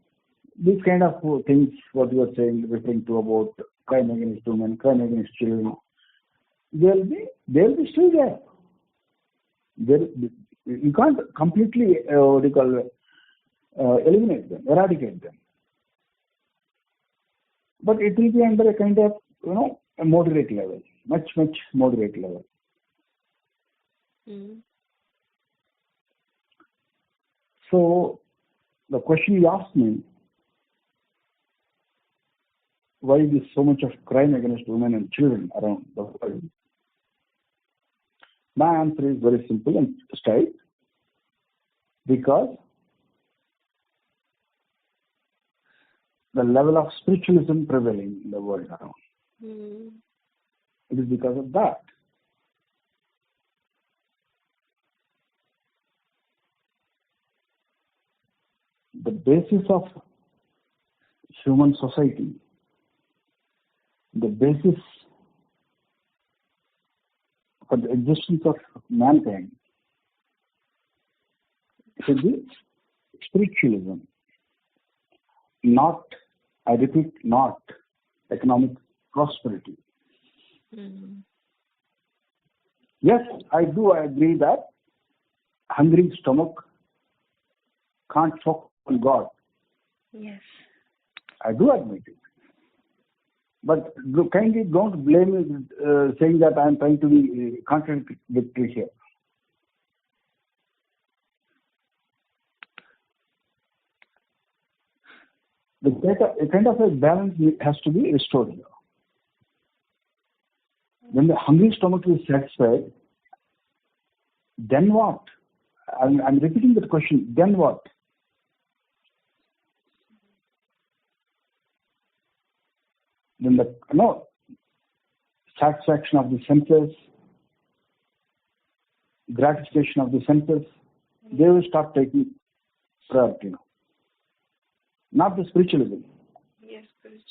these kind of things, what you are saying, referring to about crime against women, crime against children, they'll be still there. You can't completely eliminate them, eradicate them. But it will be under a kind of a moderate level, much moderate level. So the question you asked me, why is so much of crime against women and children around the world? My answer is very simple and straight. Because the level of spiritualism prevailing in the world around. It is because of that. The basis of human society, the basis for the existence of mankind should be spiritualism, not, I repeat, not economic prosperity. Yes, I do agree that hungry stomach can't focus on God. Yes. I do admit it. But kindly don't blame me saying that I am trying to be contradictory here. A kind of a balance has to be restored here. When the hungry stomach is satisfied, then what? I'm repeating the question, then what? Then the satisfaction of the senses, gratification of the senses, they will start taking priority now. Not the spiritualism. Yes, spiritual.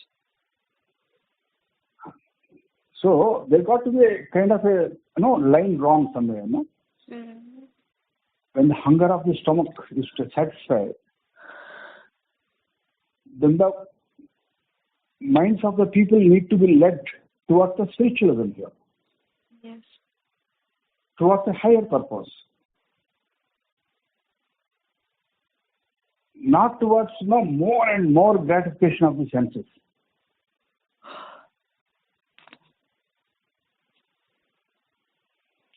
So there got to be a kind of a line wrong somewhere, no? When the hunger of the stomach is satisfied, then the minds of the people need to be led towards the spiritualism here. Yes. Towards a higher purpose. Not towards more and more gratification of the senses.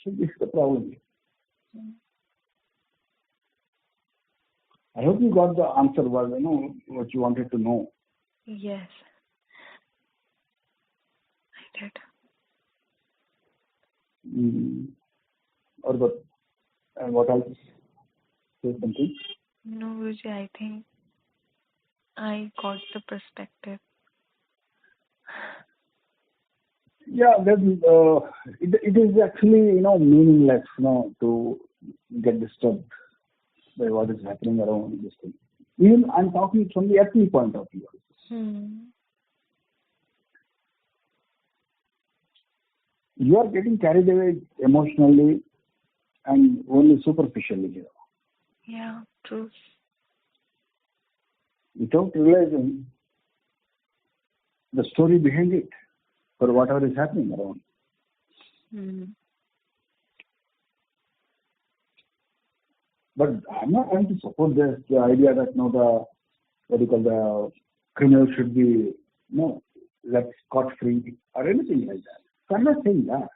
So this is the problem. I hope you got the answer, what you wanted to know. Yes, I did. What else? Say something? No, Guruji, I think I got the perspective. Yeah, then it is actually meaningless to get disturbed by what is happening around this thing. Even I'm talking from the ethnic point of view. You are getting carried away emotionally and only superficially here. Yeah, true. Without realizing the story behind it for whatever is happening around. But I'm not trying to support the idea that the criminal should be left scot-free or anything like that. So I'm not saying that.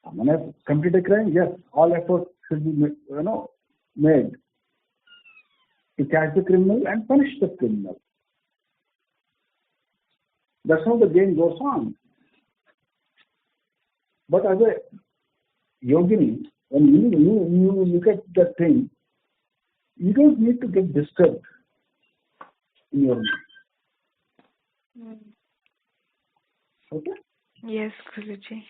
Someone has committed a crime, yes, all efforts should be made to catch the criminal and punish the criminal. That's how the game goes on. But as a yogini, when you look at that thing, you don't need to get disturbed in your mind. Okay? Yes, Guruji.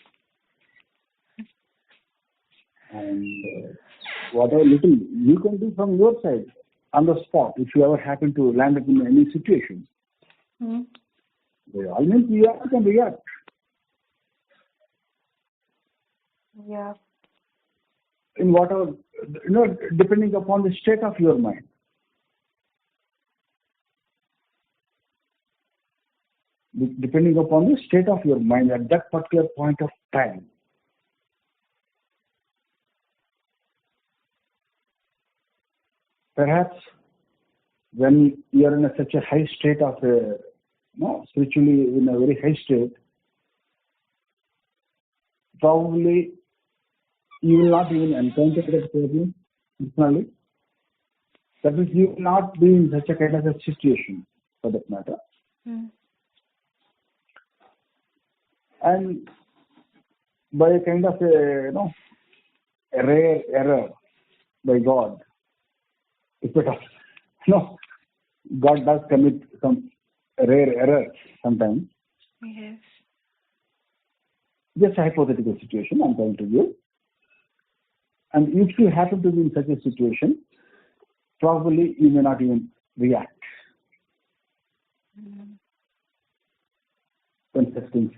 And whatever little you can do from your side on the spot, if you ever happen to land up in any situation, by all means you can react. Yeah. In whatever, depending upon the state of your mind. Depending upon the state of your mind at that particular point of time. Perhaps when you are in such a high state of, spiritually in a very high state, probably you will not even encounter that problem personally. That means you will not be in such a kind of a situation, for that matter. And by a kind of a rare error by God, if it God does commit some rare error sometimes. Yes. Just a hypothetical situation I'm going to give. And if you happen to be in such a situation, probably you may not even react when such things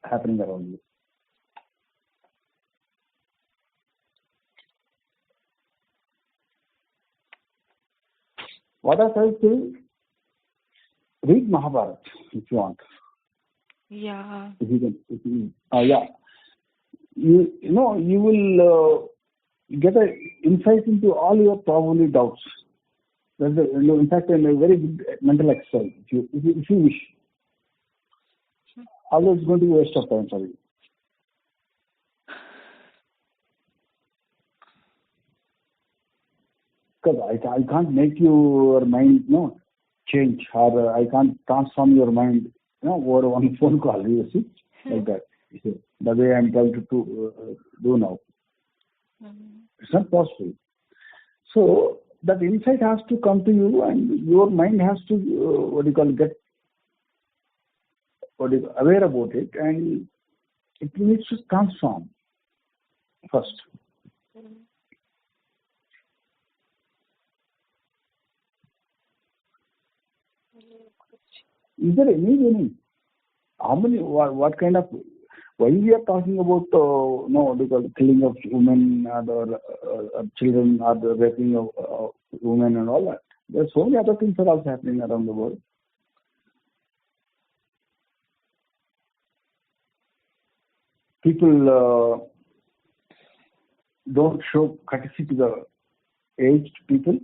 happening around you. What else I say? Read Mahabharata if you want. Yeah. If you can, yeah. You will get an insight into all your probably doubts. That's in fact a very good mental exercise if you wish. Although it's going to be a waste of time for you. Because I can't make your mind change, or I can't transform your mind over one phone call. You see, like that. The way I'm trying to do now. It's not possible. So that insight has to come to you, and your mind has to get aware about it, and it needs to transform first. Is there any meaning? How many? What kind of? Why we are talking about killing of women or children, or the raping of women and all that? There are so many other things that are also happening around the world. People don't show courtesy to the aged people.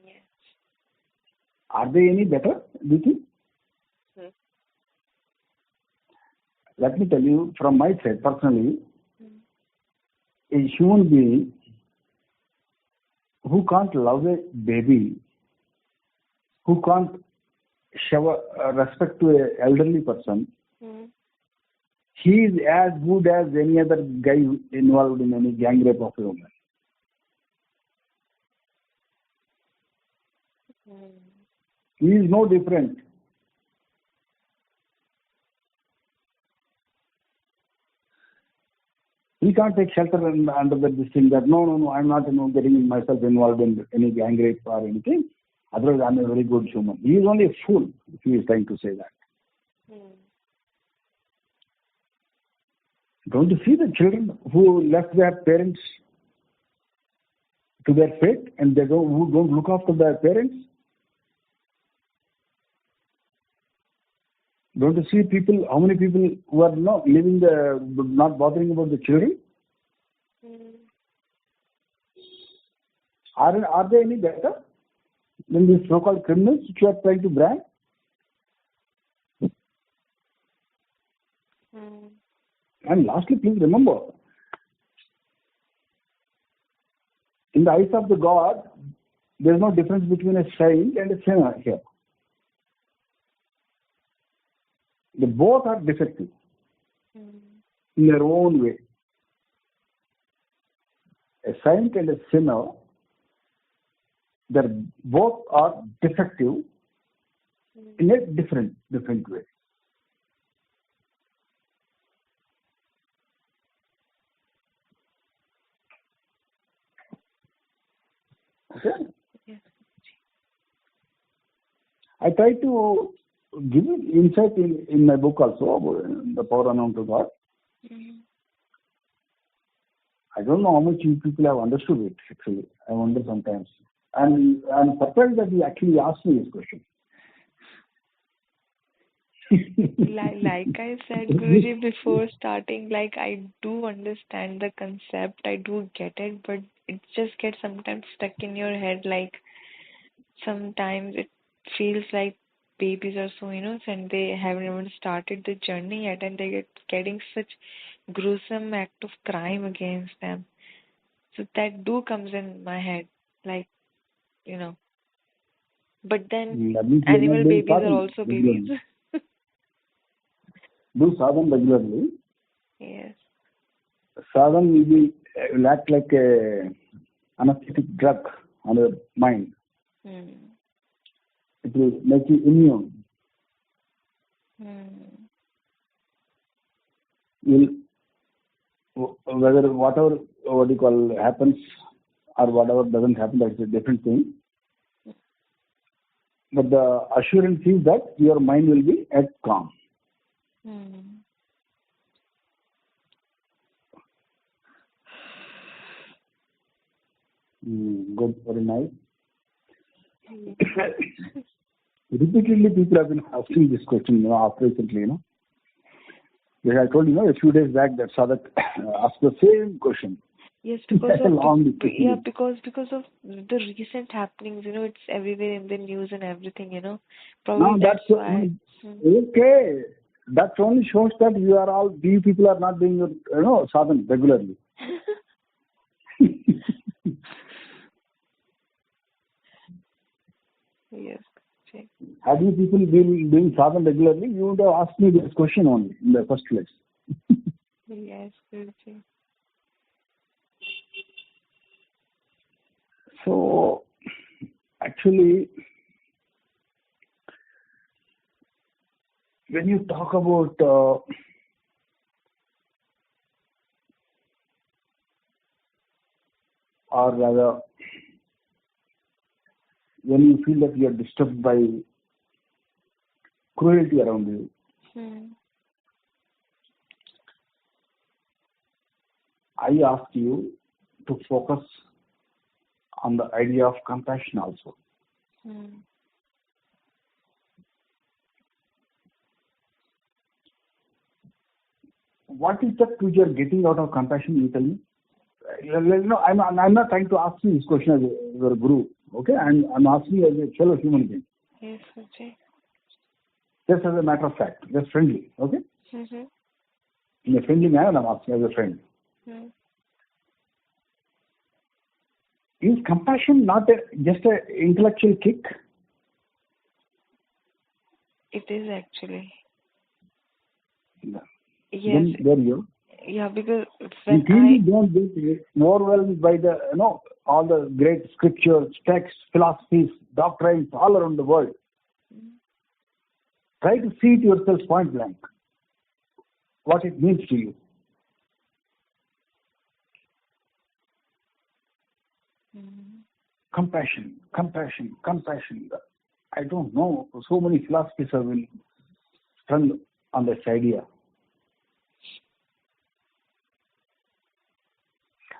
Yes. Are they any better, do you think? Let me tell you from my side, personally, a human being who can't love a baby, who can't show respect to an elderly person, he is as good as any other guy involved in any gang rape of a woman. He is no different. He can't take shelter under this thing that no, I'm not getting myself involved in any gang rape or anything. Otherwise, I'm a very good human. He is only a fool if he is trying to say that. Don't you see the children who left their parents to their fate and who don't look after their parents? Don't you see how many people who are not bothering about the children? Are they any better than these so-called criminals which you are trying to brand? And lastly, please remember, in the eyes of the God, there is no difference between a saint and a sinner here. They both are defective. in their own way. A saint and a sinner, they both are defective in a different way. Okay? Yes. I try to give insight in my book also, The Power Unknown to God. Mm-hmm. I don't know how much you people have understood it, actually. I wonder sometimes. And I'm surprised that you actually asked me this question. Like I said, Guruji, before starting, like I do understand the concept, I do get it, but it just gets sometimes stuck in your head. Like sometimes it feels like babies are so innocent, they haven't even started the journey yet, and they getting such gruesome act of crime against them. So that do comes in my head, like you know. But then That means you're not animal doing babies are sadhana also babies. regularly. Do sadhana regularly. Yes. Sadhana will act like a anesthetic drug on your mind. It will make you immune. Whether whatever happens or whatever doesn't happen, that's a different thing. But the assurance is that your mind will be at calm. Good, very nice. Repeatedly, people have been asking this question, after recently, Yes, I told you, a few days back that Sadak asked the same question. Yes, because of because of the recent happenings, it's everywhere in the news and everything, Probably that's why. Okay. That only shows that you people are not doing your, sadhana regularly. Yes. Had you people been doing sadhana regularly, you would have asked me this question only in the first place. Yes, Guruji. So, actually, when you talk about or rather, when you feel that you are disturbed by cruelty around you, I ask you to focus on the idea of compassion also. What is that which you are getting out of compassion, you tell me? I'm not trying to ask you this question as your guru, okay? I'm asking you as a fellow human being. Yes, okay. Just as a matter of fact, just friendly, okay? In a friendly manner, I'm asking as a friend. Is compassion not just an intellectual kick? It is actually. Yeah. Yes. Then there you go. Yeah, because when you don't get overwhelmed by the all the great scriptures, texts, philosophies, doctrines all around the world. Try to see it yourself point blank. What it means to you. Compassion. I don't know. So many philosophies have been strung on this idea.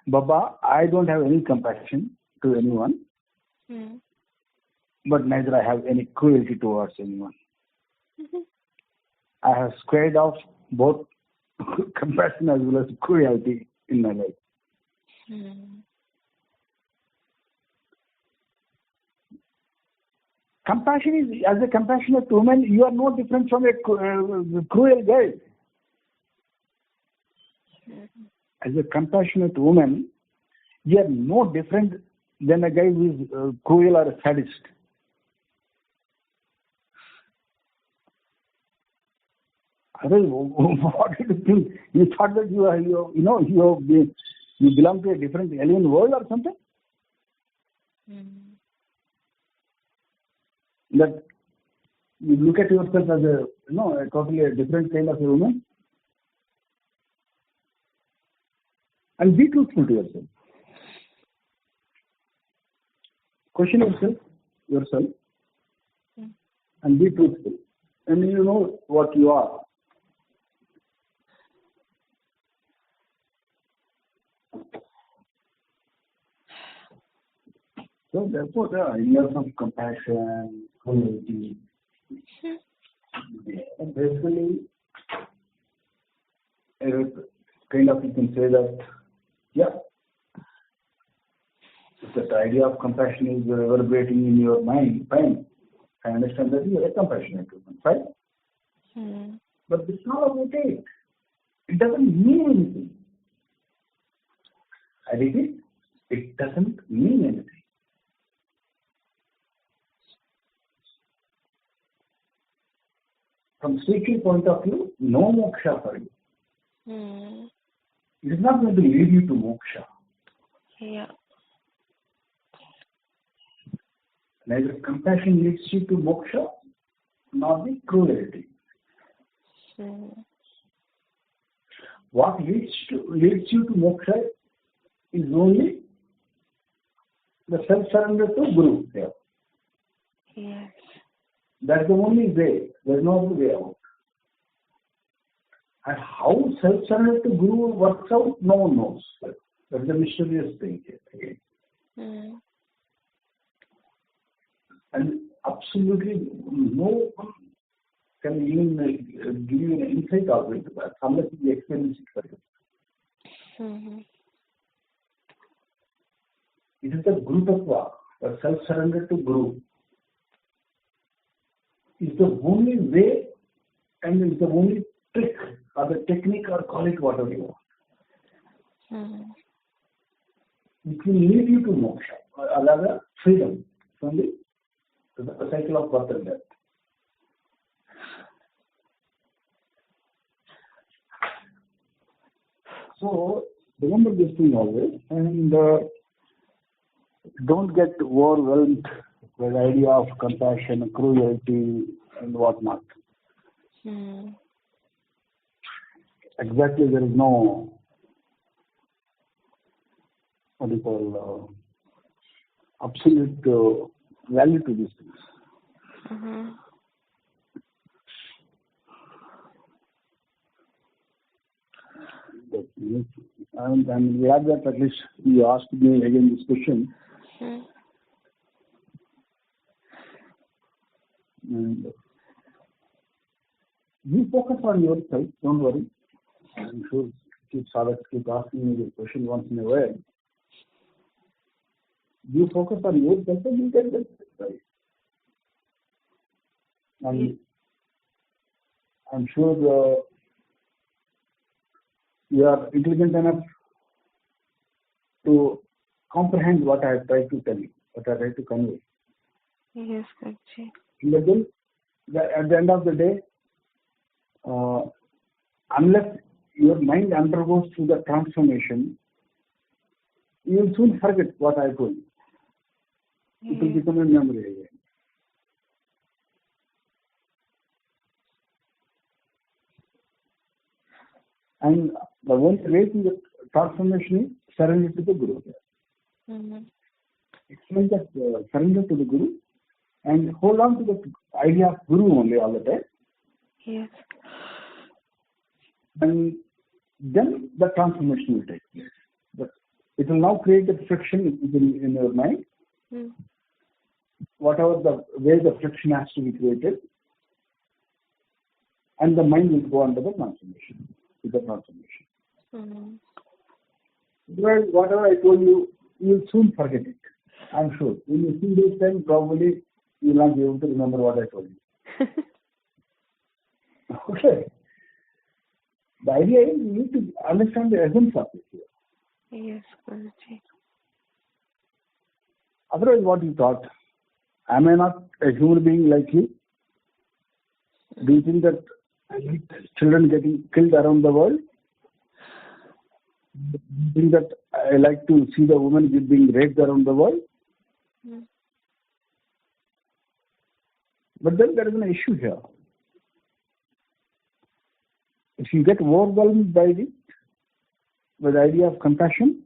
Baba, I don't have any compassion to anyone, but neither I have any cruelty towards anyone. I have squared off both compassion as well as cruelty in my life. Compassion is, as a compassionate woman, you are no different from a cruel guy. As a compassionate woman, you are no different than a guy who is cruel or a sadist. Otherwise, what did you think? You thought that you belong to a different alien world or something? That you look at yourself as a totally a different kind of a woman, and be truthful to yourself. Question yourself, and be truthful, and you know what you are. So therefore, the ideas of compassion, cruelty, and basically, kind of you can say that, yeah, if that idea of compassion is reverberating in your mind, fine. I understand that you are a compassionate woman, fine. But it's not about it. It doesn't mean anything. I repeat, it doesn't mean anything. From spiritual point of view, no moksha for you. It is not going to lead you to moksha. Yeah. Neither compassion leads you to moksha, nor the cruelty. What leads you to moksha is only the self-surrender to Guru. Yeah. Yes. That's the only way. There's no other way out. And how self-surrender to Guru works out, no one knows. That's a mysterious thing here again. And absolutely no one can even give you an insight of it unless you experience it for you. It is the Guru Tattva, the self-surrender to Guru, is the only way and is the only trick or the technique or call it whatever you want. It will lead you to moksha, or rather freedom from the cycle of birth and death. So remember this thing always, and don't get overwhelmed with the idea of compassion, cruelty, and whatnot. Exactly, there is no what do you call absolute value to these things. I'm glad that at least you asked me again this question. And you focus on yourself, don't worry. I'm sure keep asking me this question once in a while. You focus on yourself and you get that right. And I'm sure you are intelligent enough to comprehend what I have tried to tell you, what I have tried to convey. Yes, Guruji. At the end of the day, unless your mind undergoes through the transformation, you will soon forget what I told you. It will become a memory again. And the one way to the transformation is surrender to the Guru. Explain that surrender to the Guru and hold on to the idea of Guru only all the time. Yes. And then the transformation will take place. But it will now create a friction in your mind. Whatever the way the friction has to be created, and the mind will go under the transformation. With the transformation. Well, whatever I told you, you will soon forget it. I'm sure. When you see this time, probably you will not be able to remember what I told you. Okay. The idea is you need to understand the essence of it here. Yes, Guruji. Otherwise, what you thought? Am I not a human being like you? Do you think that I like children getting killed around the world. I think that I like to see the women being raped around the world. But then there is an issue here. If you get overwhelmed by the idea of compassion,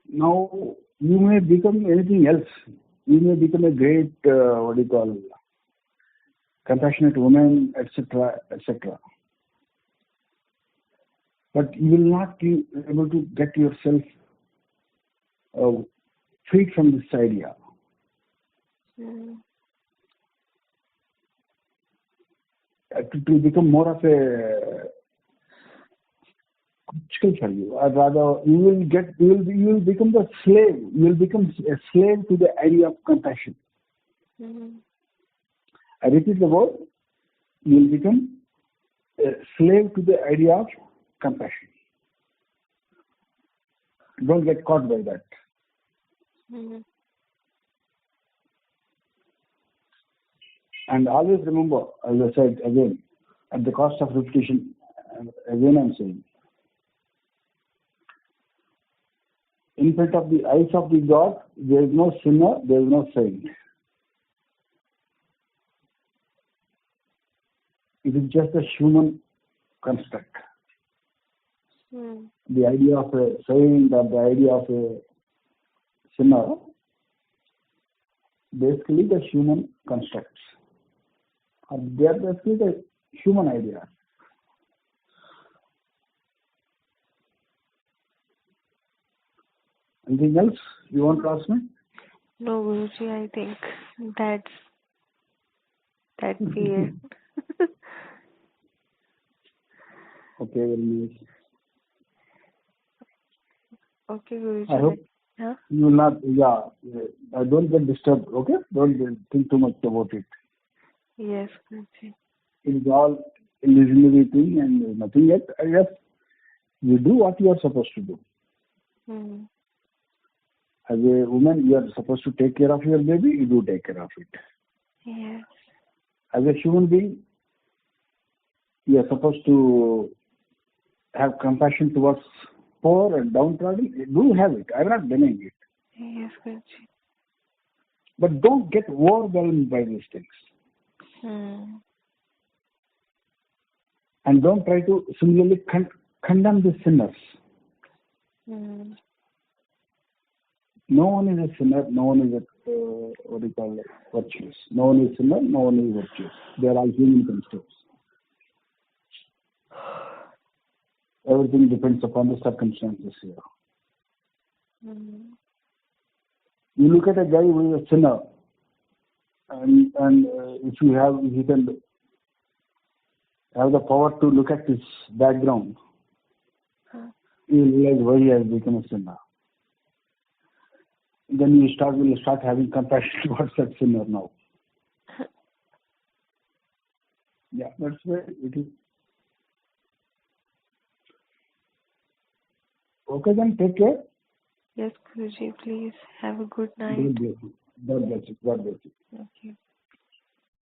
now you may become anything else. You may become a great, compassionate woman, etc., etc. But you will not be able to get yourself freed from this idea. To become more of a obstacle for you, or rather, you will become the slave. You will become a slave to the idea of compassion. I repeat the word. You will become a slave to the idea of compassion. Don't get caught by that. And always remember, as I said again, at the cost of repetition, again I'm saying, in front of the eyes of the God, there is no sinner, there is no saint. It is just a human construct. The idea of a saint or the idea of a sinner, basically the human constructs. They are basically the human idea. Anything else you want to ask me? No, Guruji, I think that's weird. Okay, very nice. Okay, Guruji. I hope you will not, don't get disturbed, okay? Don't think too much about it. Yes, Guruji. It is all illusionary thing and nothing yet. I guess you do what you are supposed to do. As a woman, you are supposed to take care of your baby, you do take care of it. Yes. As a human being, you are supposed to have compassion towards poor and downtrodden. You do have it. I'm not denying it. Yes, Guruji. But don't get overwhelmed by these things. And don't try to similarly condemn the sinners. No one is a sinner, no one is virtuous. No one is sinner, no one is virtuous. They are all human constructs. Everything depends upon the circumstances here. You look at a guy who is a sinner, and if you can have the power to look at his background, you realize why he has become a sinner. Then you will start having compassion towards that sinner now. Yeah, that's where it is. Okay, then take care. Yes, Guruji, please have a good night. God bless you. God bless you. God bless you. Okay.